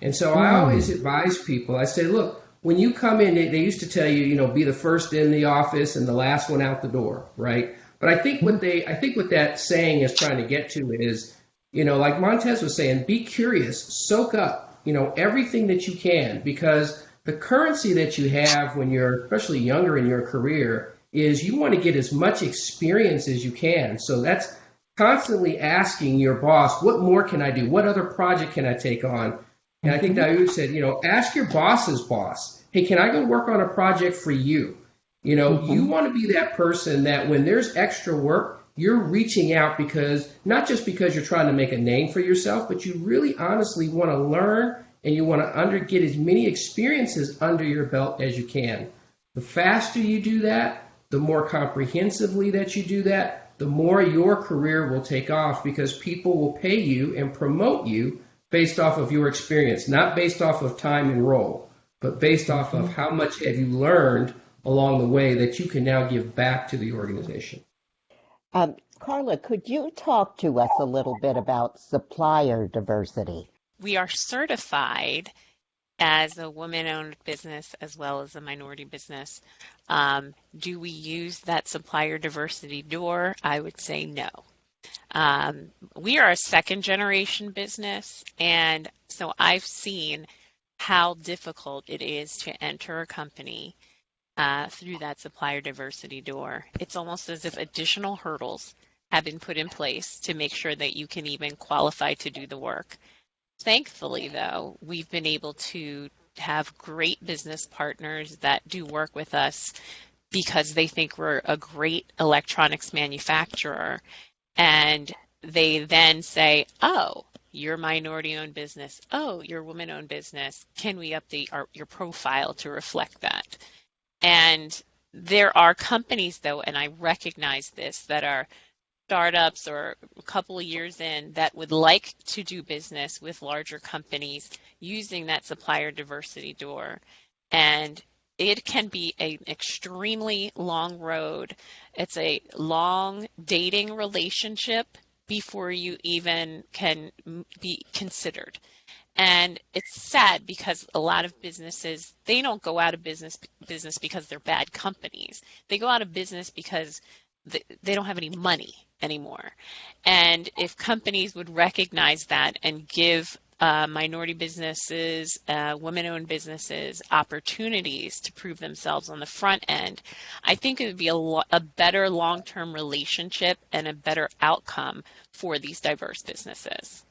And so I always advise people, I say, look, when you come in, they used to tell you, be the first in the office and the last one out the door, right? But I think what that saying is trying to get to is, like Montez was saying, be curious, soak up, everything that you can, because the currency that you have when you're especially younger in your career is you want to get as much experience as you can. So that's constantly asking your boss, what more can I do? What other project can I take on? And I think Daoud said, ask your boss's boss, hey, can I go work on a project for you? You want to be that person that when there's extra work, you're reaching out because not just because you're trying to make a name for yourself, but you really honestly want to learn and you want to get as many experiences under your belt as you can. The faster you do that, the more comprehensively that you do that, the more your career will take off, because people will pay you and promote you based off of your experience, not based off of time and role, but based off of how much have you learned along the way that you can now give back to the organization. Carla, could you talk to us a little bit about supplier diversity? We are certified as a woman-owned business as well as a minority business. Do we use that supplier diversity door? I would say no. We are a second-generation business, and so I've seen how difficult it is to enter a company through that supplier diversity door. It's almost as if additional hurdles have been put in place to make sure that you can even qualify to do the work. Thankfully, though, we've been able to have great business partners that do work with us because they think we're a great electronics manufacturer. And they then say, oh, you're minority-owned business. Oh, you're woman-owned business. Can we update your profile to reflect that? And there are companies, though, and I recognize this, that are startups or a couple of years in that would like to do business with larger companies using that supplier diversity door. And it can be an extremely long road. It's a long dating relationship before you even can be considered. And it's sad because a lot of businesses, they don't go out of business because they're bad companies. They go out of business because they don't have any money anymore. And if companies would recognize that and give minority businesses, women-owned businesses opportunities to prove themselves on the front end, I think it would be a better long-term relationship and a better outcome for these diverse businesses.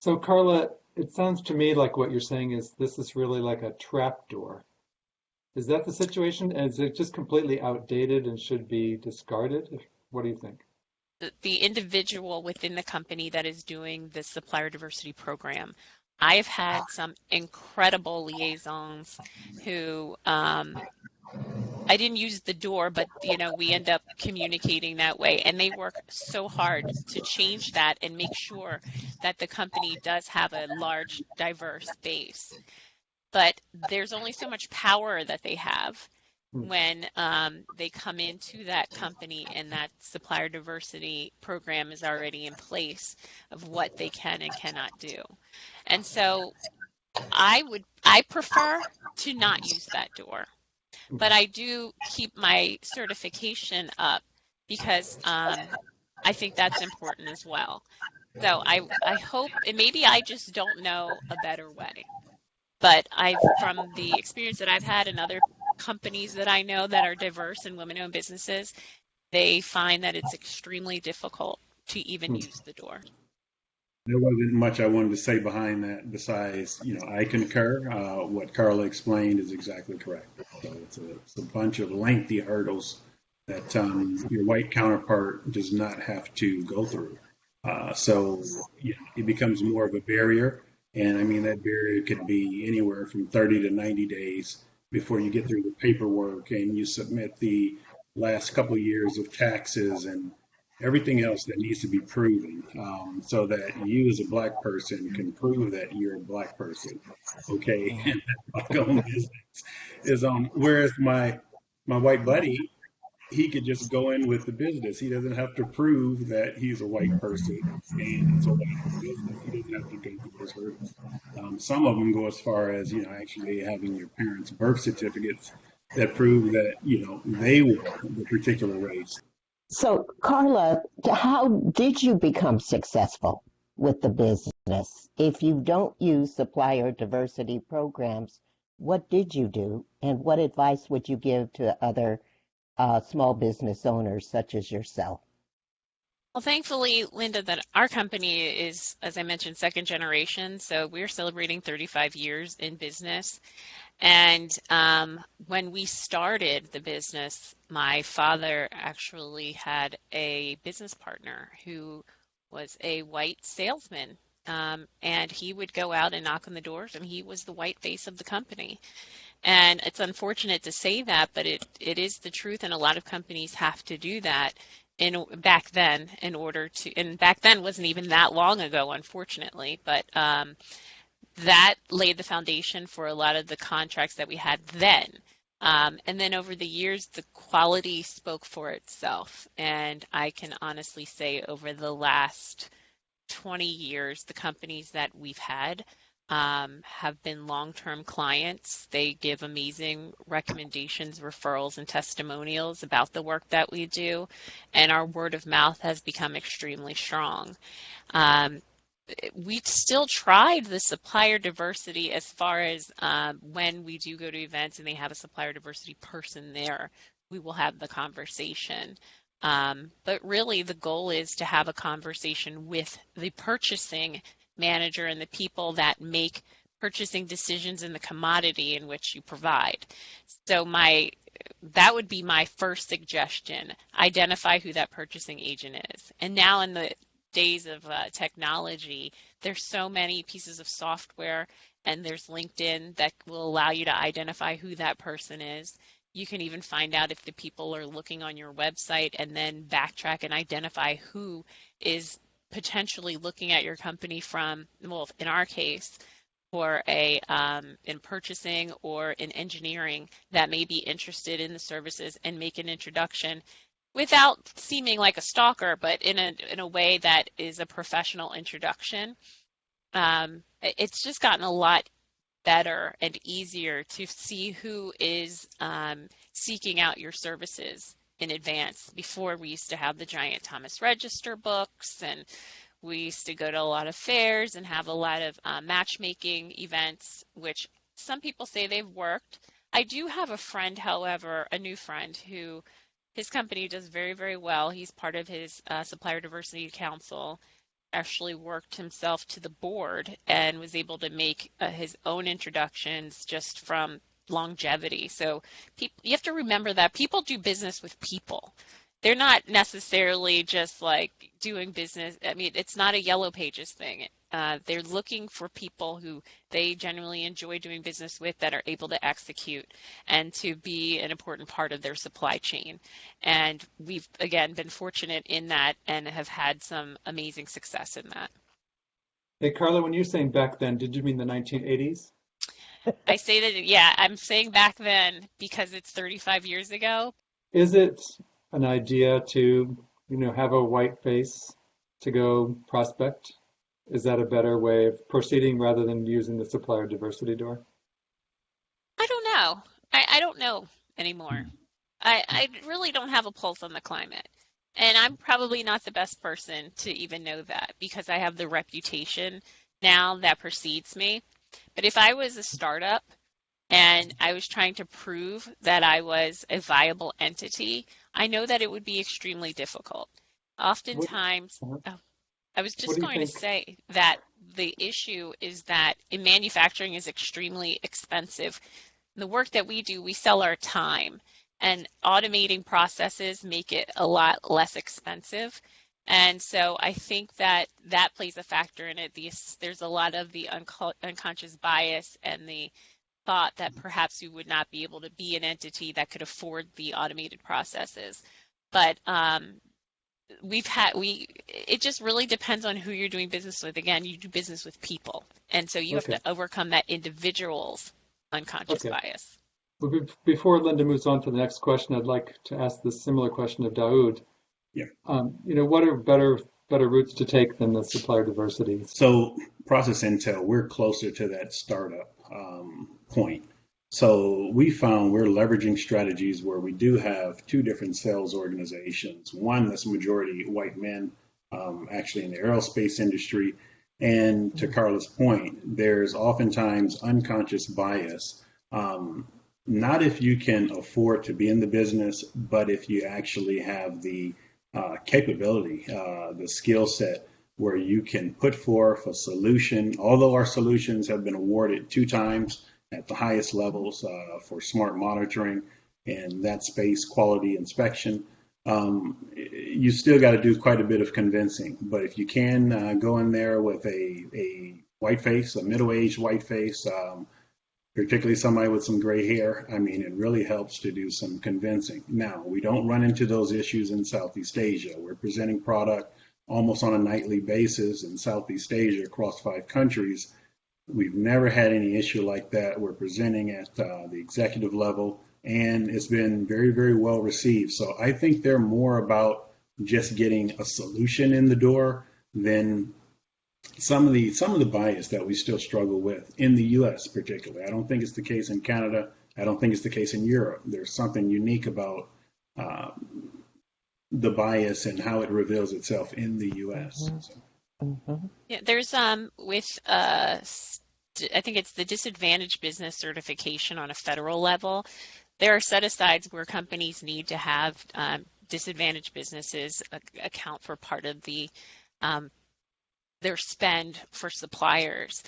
So Carla, it sounds to me like what you're saying is this is really like a trap door. Is that the situation? And is it just completely outdated and should be discarded? What do you think? The individual within the company that is doing the supplier diversity program, I've had some incredible liaisons who I didn't use the door, but we end up communicating that way, and they work so hard to change that and make sure that the company does have a large, diverse base. But there's only so much power that they have. when they come into that company and that supplier diversity program is already in place of what they can and cannot do. And so I prefer to not use that door, but I do keep my certification up because I think that's important as well. So I hope, and maybe I just don't know a better way, but from the experience that I've had in other companies that I know that are diverse and women-owned businesses, they find that it's extremely difficult to even use the door. There wasn't much I wanted to say behind that besides, I concur. What Carla explained is exactly correct. So it's a bunch of lengthy hurdles that your white counterpart does not have to go through. So it becomes more of a barrier. And I mean, that barrier could be anywhere from 30 to 90 days before you get through the paperwork and you submit the last couple of years of taxes and everything else that needs to be proven, so that you as a black person can prove that you're a black person. Okay. And that black owned business is whereas my white buddy, he could just go in with the business. He doesn't have to prove that he's a white person and it's a white business. He doesn't have to go through those hurdles. Some of them go as far as, actually having your parents' birth certificates that prove that, they were the particular race. So, Carla, how did you become successful with the business? If you don't use supplier diversity programs, what did you do? And what advice would you give to other small business owners such as yourself? Well, thankfully, Linda, that our company is, as I mentioned, second generation. So we're celebrating 35 years in business. And when we started the business, my father actually had a business partner who was a white salesman. And he would go out and knock on the doors, and he was the white face of the company. And it's unfortunate to say that, but it is the truth, and a lot of companies have to do that back then in order to, and back then wasn't even that long ago, unfortunately, but that laid the foundation for a lot of the contracts that we had then. And then over the years, the quality spoke for itself. And I can honestly say over the last 20 years, the companies that we've had have been long-term clients. They give amazing recommendations, referrals, and testimonials about the work that we do, and our word of mouth has become extremely strong. We still tried the supplier diversity as far as when we do go to events and they have a supplier diversity person there, we will have the conversation. But really the goal is to have a conversation with the purchasing manager and the people that make purchasing decisions in the commodity in which you provide. So that would be my first suggestion. Identify who that purchasing agent is. And now in the days of technology, there's so many pieces of software, and there's LinkedIn that will allow you to identify who that person is. You can even find out if the people are looking on your website and then backtrack and identify who is potentially looking at your company from, well, in our case, for in purchasing or in engineering that may be interested in the services and make an introduction without seeming like a stalker, but in a way that is a professional introduction. It's just gotten a lot better and easier to see who is seeking out your services in advance. Before, we used to have the giant Thomas Register books, and we used to go to a lot of fairs and have a lot of matchmaking events, which some people say they've worked. I do have a friend, however, a new friend, who his company does very, very well. He's part of his Supplier Diversity Council, actually worked himself to the board and was able to make his own introductions just from longevity. So you have to remember that people do business with people. They're not necessarily just like doing business. I mean, it's not a Yellow Pages thing. They're looking for people who they genuinely enjoy doing business with, that are able to execute and to be an important part of their supply chain. And we've, again, been fortunate in that and have had some amazing success in that. Hey, Carla, when you're saying back then, did you mean the 1980s? I say that, yeah, I'm saying back then because it's 35 years ago. Is it an idea to, have a white face to go prospect? Is that a better way of proceeding rather than using the supplier diversity door? I don't know. I don't know anymore. I really don't have a pulse on the climate. And I'm probably not the best person to even know that because I have the reputation now that precedes me. But if I was a startup and I was trying to prove that I was a viable entity, I know that it would be extremely difficult. What, Oftentimes, uh, oh, I was what just do you going to think? say that the issue is that in manufacturing is extremely expensive. The work that we do, we sell our time, and automating processes make it a lot less expensive. And so I think that that plays a factor in it. There's a lot of the unconscious bias and the thought that perhaps we would not be able to be an entity that could afford the automated processes. But it just really depends on who you're doing business with. Again, you do business with people, and so you have Okay, to overcome that individual's unconscious okay. bias. Well, before Linda moves on to the next question, I'd like to ask this similar question of Daoud. Yeah. What are better routes to take than the supplier diversity? So process intel, we're closer to that startup point. So we found we're leveraging strategies where we do have two different sales organizations. One that's majority white men, actually in the aerospace industry. And to Carla's point, there's oftentimes unconscious bias. Not if you can afford to be in the business, but if you actually have the capability, the skill set where you can put forth a solution. Although our solutions have been awarded 2 times at the highest levels for smart monitoring and that space quality inspection, you still got to do quite a bit of convincing. But if you can go in there with a white face, a middle-aged white face, particularly somebody with some gray hair, I mean, it really helps to do some convincing. Now, we don't run into those issues in Southeast Asia. We're presenting product almost on a nightly basis in Southeast Asia across 5 countries. We've never had any issue like that. We're presenting at the executive level, and it's been very, very well received. So I think they're more about just getting a solution in the door than some of the bias that we still struggle with in the U.S. particularly. I don't think it's the case in Canada. I don't think it's the case in Europe. There's something unique about uh, the bias and how it reveals itself in the U.S. Mhm. So, Mhm. Yeah, there's with I think it's the disadvantaged business certification on a federal level. There are set-asides where companies need to have disadvantaged businesses account for part of um, their spend for suppliers.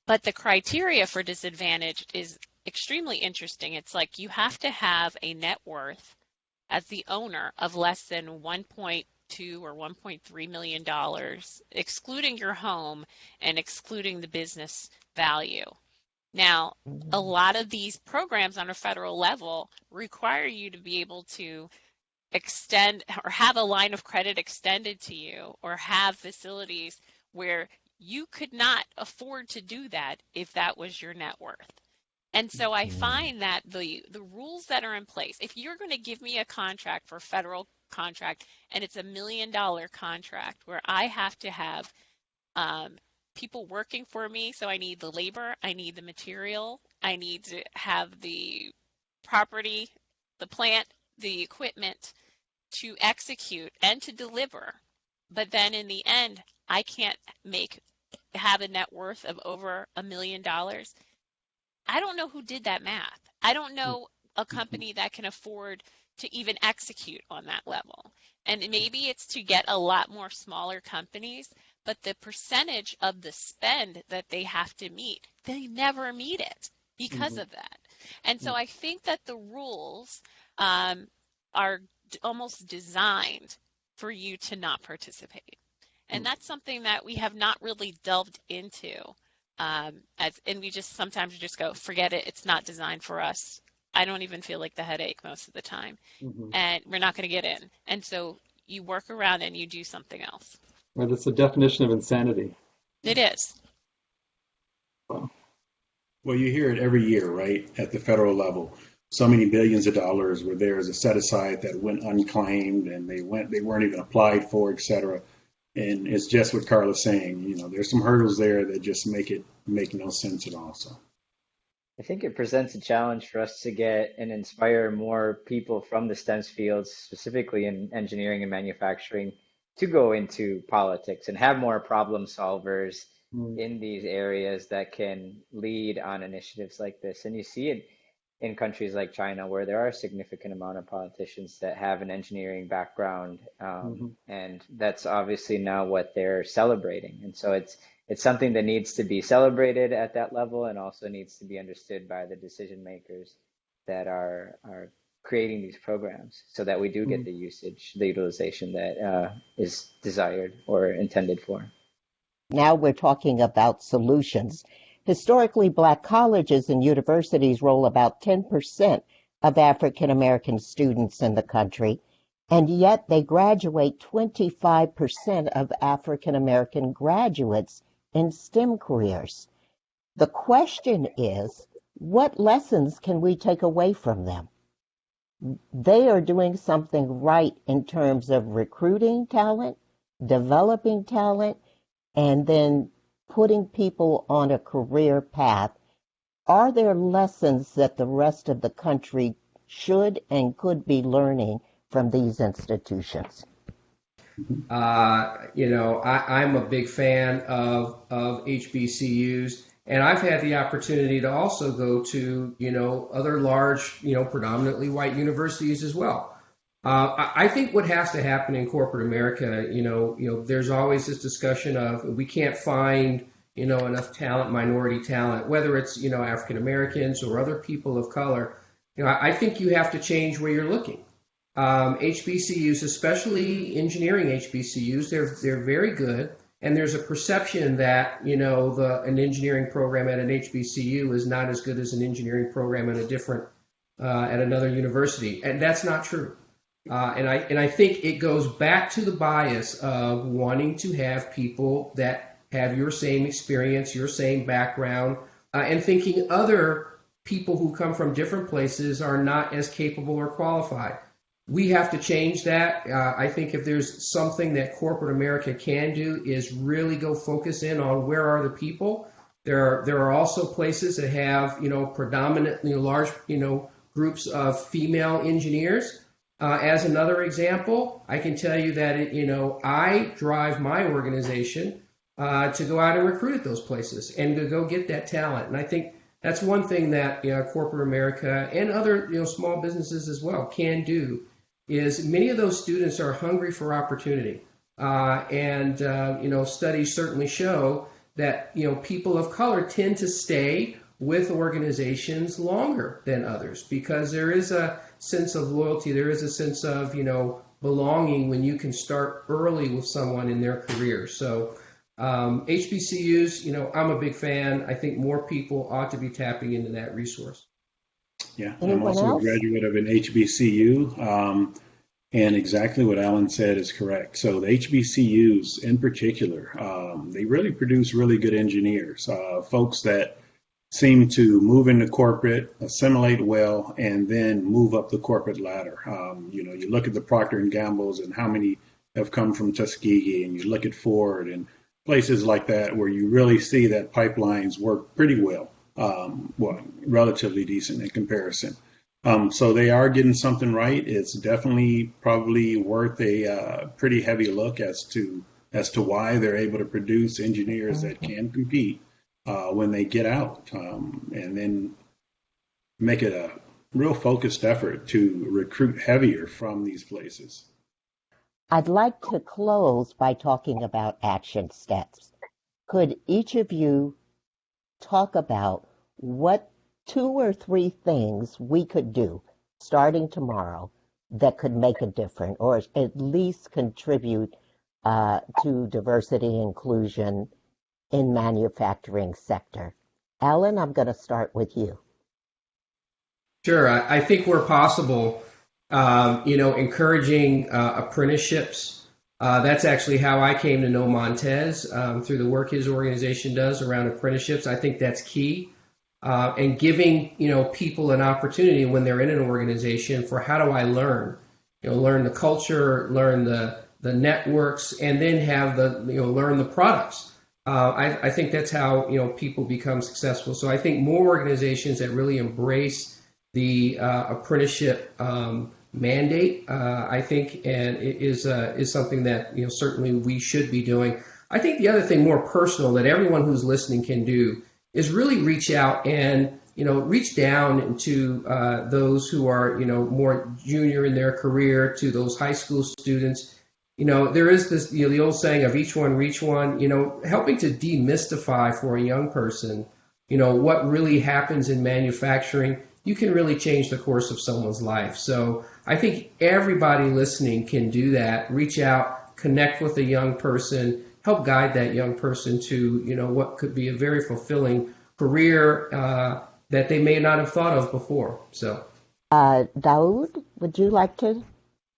But the criteria for disadvantaged is extremely interesting. It's like you have to have a net worth as the owner of less than 1.2 or $1.3 million, excluding your home and excluding the business value. Now, a Mhm. lot of these programs on a federal level require you to be able to extend or have a line of credit extended to you or have facilities where you could not afford to do that if that was your net worth. And so I Mhm. find that the rules that are in place, if you're going to give me a contract for federal contract and it's $1 million contract where I have to have um, people working for me, so I need the labor, I need the material, I need to have the property, the plant, the equipment to execute and to deliver. But then in the end, I can't have a net worth of over $1 million. I don't know who did that math. I don't know a company that can afford to even execute on that level. And maybe it's to get a lot more smaller companies, but the percentage of the spend that they have to meet, they never meet it because Mhm. of that. And so I think that the rules um, are almost designed for you to not participate. And Mhm. that's something that we have not really delved into and we just sometimes just go, forget it, it's not designed for us. I don't even feel like the headache most of the time, Mhm. and we're not going to get in. And so you work around and you do something else. Well, that's the definition of insanity. It is. Wow. Well, you hear it every year, right, at the federal level. So many billions of dollars were there as a set aside that went unclaimed, and they weren't even applied for, et cetera. And it's just what Carla's saying. There's some hurdles there that just make it make no sense at all. So I think it presents a challenge for us to get and inspire more people from the STEM fields, specifically in engineering and manufacturing, to go into politics and have more problem solvers in these areas that can lead on initiatives like this. And you see it in countries like China, where there are a significant amount of politicians that have an engineering background, and that's obviously now what they're celebrating. And so it's something that needs to be celebrated at that level, and also needs to be understood by the decision makers that are creating these programs, so that we do get the utilization that is desired or intended for. Now we're talking about solutions. Historically, Black colleges and universities roll about 10% of African American students in the country, and yet they graduate 25% of African American graduates in STEM careers. The question is, what lessons can we take away from them? They are doing something right in terms of recruiting talent, developing talent, and then putting people on a career path. Are there lessons that the rest of the country should and could be learning from these institutions? I'm a big fan of HBCUs, and I've had the opportunity to also go to, other large, predominantly white universities as well. I think what has to happen in corporate America, there's always this discussion of we can't find, enough talent, minority talent, whether it's, African Americans or other people of color. I think you have to change where you're looking. HBCUs, especially engineering HBCUs, they're very good. And there's a perception that, an engineering program at an HBCU is not as good as an engineering program at another university. And that's not true. And I think it goes back to the bias of wanting to have people that have your same experience, your same background, and thinking other people who come from different places are not as capable or qualified. We have to change that. I think if there's something that corporate America can do is really go focus in on where are the people. There are also places that have, predominantly large, groups of female engineers. As another example, I can tell you that, I drive my organization to go out and recruit at those places and to go get that talent. And I think that's one thing that corporate America and other small businesses as well can do, is many of those students are hungry for opportunity. Studies certainly show that people of color tend to stay with organizations longer than others, because there is a sense of loyalty, there is a sense of belonging when you can start early with someone in their career. So HBCUs, I'm a big fan. I think more people ought to be tapping into that resource. Yeah, I'm also a graduate of an HBCU, and exactly what Alan said is correct. So the HBCUs in particular, they really produce really good engineers, folks that seem to move into corporate, assimilate well, and then move up the corporate ladder. You look at the Procter & Gamble's and how many have come from Tuskegee, and you look at Ford and places like that where you really see that pipelines work pretty well. Relatively decent in comparison. So they are getting something right. It's definitely probably worth a pretty heavy look as to why they're able to produce engineers that can compete when they get out, and then make it a real focused effort to recruit heavier from these places. I'd like to close by talking about action steps. Could each of you talk about what 2 or 3 things we could do starting tomorrow that could make a difference, or at least contribute to diversity and inclusion in manufacturing sector? Alan, I'm going to start with you. Sure. I think where possible, encouraging apprenticeships. That's actually how I came to know Montez, through the work his organization does around apprenticeships. I think that's key. and giving people an opportunity when they're in an organization for how do I learn, learn the culture, learn the networks, and then have learn the products. I think that's how people become successful. So I think more organizations that really embrace the apprenticeship mandate, I think, and it is something that certainly we should be doing. I think the other thing, more personal, that everyone who's listening can do is really reach out and reach down to those who are more junior in their career, to those high school students. There is this the old saying of each one reach one. Helping to demystify for a young person what really happens in manufacturing. You can really change the course of someone's life. So I think everybody listening can do that. Reach out, connect with a young person, help guide that young person to what could be a very fulfilling career that they may not have thought of before. So, Daoud, would you like to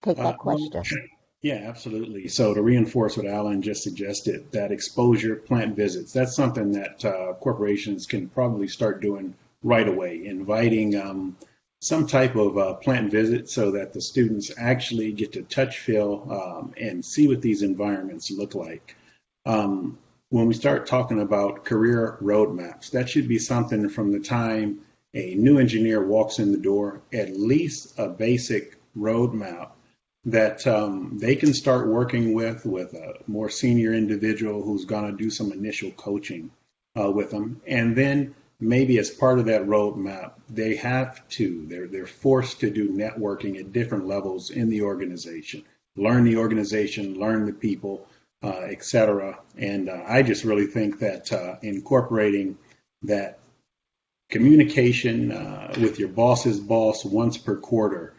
take that Well, question? yeah, absolutely. So to reinforce what Alan just suggested, that exposure plant visits, that's something that corporations can probably start doing right away, inviting some type of plant visit so that the students actually get to touch, feel, and see what these environments look like. When we start talking about career roadmaps, that should be something from the time a new engineer walks in the door, at least a basic roadmap that they can start working with a more senior individual who's going to do some initial coaching with them. And then maybe as part of that roadmap, they're forced to do networking at different levels in the organization, learn the organization, learn the people, et cetera. And I just really think that incorporating that communication with your boss's boss once per quarter,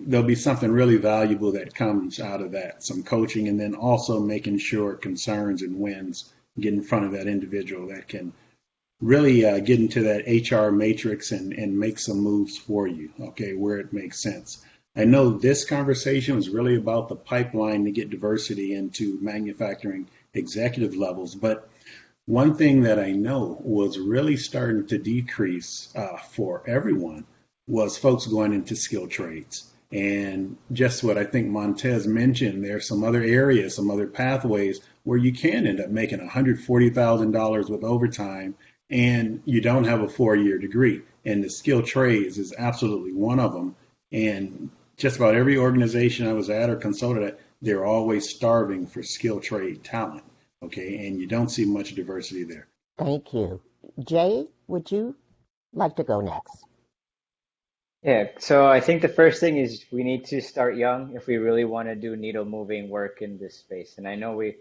there'll be something really valuable that comes out of that, some coaching, and then also making sure concerns and wins get in front of that individual that can really get into that HR matrix and make some moves for you, okay, where it makes sense. I know this conversation was really about the pipeline to get diversity into manufacturing executive levels, but one thing that I know was really starting to decrease for everyone was folks going into skilled trades. And just what I think Montez mentioned, there's some other areas, some other pathways where you can end up making $140,000 with overtime and you don't have a 4-year degree. And the skilled trades is absolutely one of them. And just about every organization I was at or consulted at, they're always starving for skilled trade talent. Okay, and you don't see much diversity there. Thank you. Jay, would you like to go next? Yeah, so I think the first thing is we need to start young if we really want to do needle moving work in this space. And I know we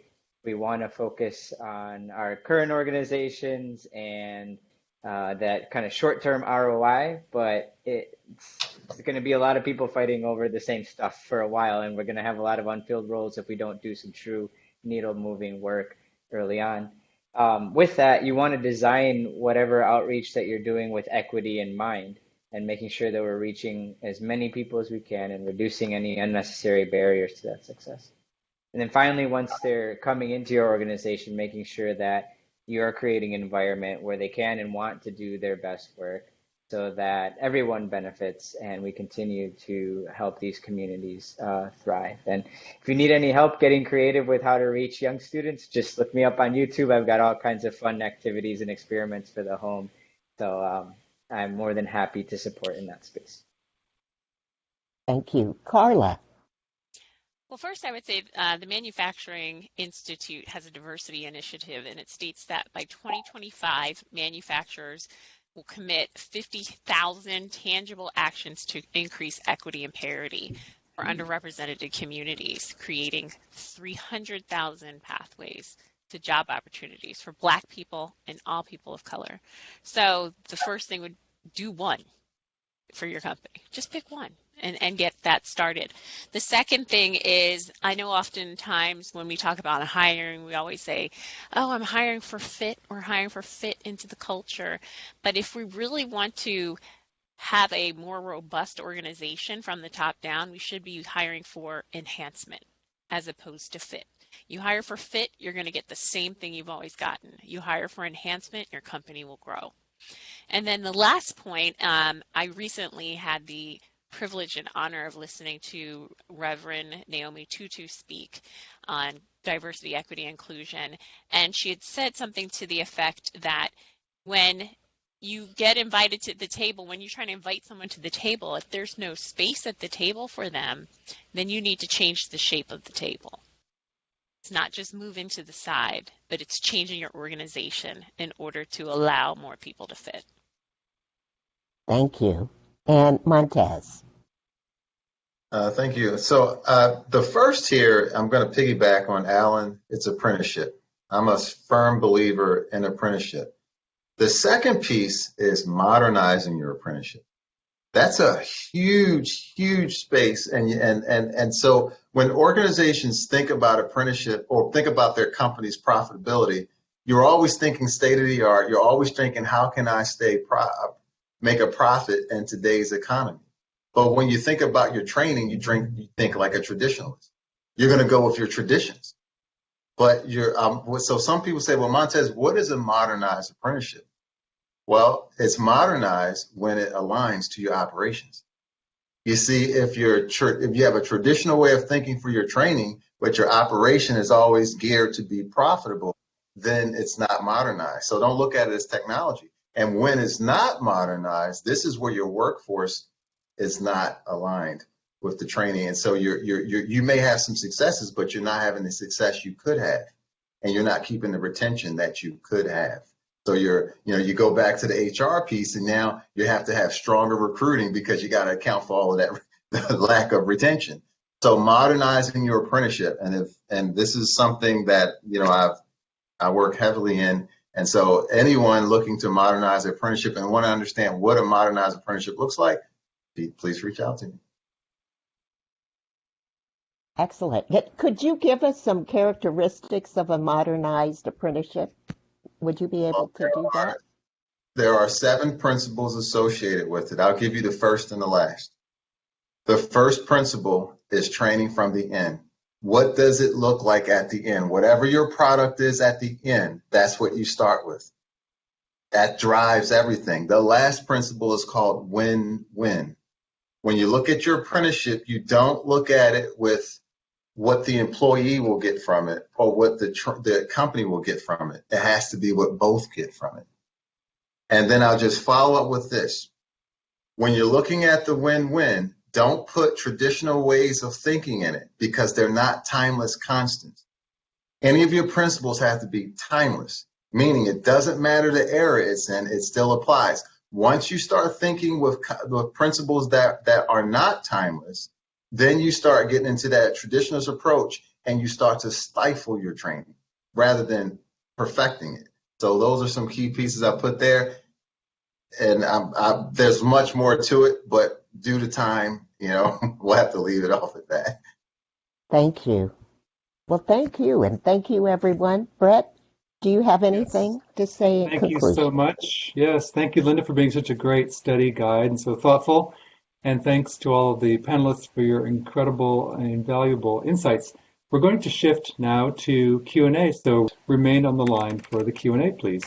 want to focus on our current organizations and that kind of short-term ROI, but it's going to be a lot of people fighting over the same stuff for a while, and we're going to have a lot of unfilled roles if we don't do some true needle moving work early on. With that, you want to design whatever outreach that you're doing with equity in mind and making sure that we're reaching as many people as we can and reducing any unnecessary barriers to that success. And then finally, once they're coming into your organization, making sure that you're creating an environment where they can and want to do their best work so that everyone benefits and we continue to help these communities thrive. And if you need any help getting creative with how to reach young students, just look me up on YouTube. I've got all kinds of fun activities and experiments for the home. So I'm more than happy to support in that space. Thank you. Carla. Well, first, I would say the Manufacturing Institute has a diversity initiative, and it states that by 2025, manufacturers will commit 50,000 tangible actions to increase equity and parity for underrepresented communities, creating 300,000 pathways to job opportunities for Black people and all people of color. So the first thing would do one for your company. Just pick one and get that started. The second thing is, I know oftentimes when we talk about hiring, we always say, oh, I'm hiring for fit, or hiring for fit into the culture. But if we really want to have a more robust organization from the top down, we should be hiring for enhancement as opposed to fit. You hire for fit, you're going to get the same thing you've always gotten. You hire for enhancement, your company will grow. And then the last point, I recently had the privilege and honor of listening to Reverend Naomi Tutu speak on diversity, equity, inclusion. And she had said something to the effect that when you get invited to the table, when you're trying to invite someone to the table, if there's no space at the table for them, then you need to change the shape of the table. It's not just moving to the side, but it's changing your organization in order to allow more people to fit. Thank you. And Montez. Thank you. So the first here, I'm going to piggyback on Alan. It's apprenticeship. I'm a firm believer in apprenticeship. The second piece is modernizing your apprenticeship. That's a huge, huge space. And so when organizations think about apprenticeship or think about their company's profitability, you're always thinking state of the art. You're always thinking, how can I make a profit in today's economy? But when you think about your training, you think like a traditionalist. You're going to go with your traditions. But so some people say, well, Montez, what is a modernized apprenticeship? Well, it's modernized when it aligns to your operations. You see, if you have a traditional way of thinking for your training, but your operation is always geared to be profitable, then it's not modernized. So don't look at it as technology. And when it's not modernized, this is where your workforce is not aligned with the training. And so you may have some successes, but you're not having the success you could have. And you're not keeping the retention that you could have. So you go back to the HR piece, and now you have to have stronger recruiting because you got to account for all of that lack of retention. So modernizing your apprenticeship, and this is something that I work heavily in. And so anyone looking to modernize their apprenticeship and want to understand what a modernized apprenticeship looks like, please reach out to me. Excellent. Could you give us some characteristics of a modernized apprenticeship? Would you be able to do that? There are 7 principles associated with it. I'll give you the first and the last. The first principle is training from the end. What does it look like at the end? Whatever your product is at the end, that's what you start with. That drives everything. The last principle is called win-win. When you look at your apprenticeship, you don't look at it with what the employee will get from it or what the company will get from it. It has to be what both get from it. And then I'll just follow up with this. When you're looking at the win-win, don't put traditional ways of thinking in it because they're not timeless constants. Any of your principles have to be timeless, meaning it doesn't matter the era it's in, it still applies. Once you start thinking with principles that are not timeless, then you start getting into that traditionalist approach and you start to stifle your training rather than perfecting it. So those are some key pieces I put there. And there's much more to it, but due to time, we'll have to leave it off at that. Thank you. Well, thank you. And thank you, everyone. Brett, do you have anything to say in conclusion? Thank you so much. Yes, thank you, Linda, for being such a great study guide and so thoughtful. And thanks to all of the panelists for your incredible and valuable insights. We're going to shift now to Q&A, so remain on the line for the Q&A, please.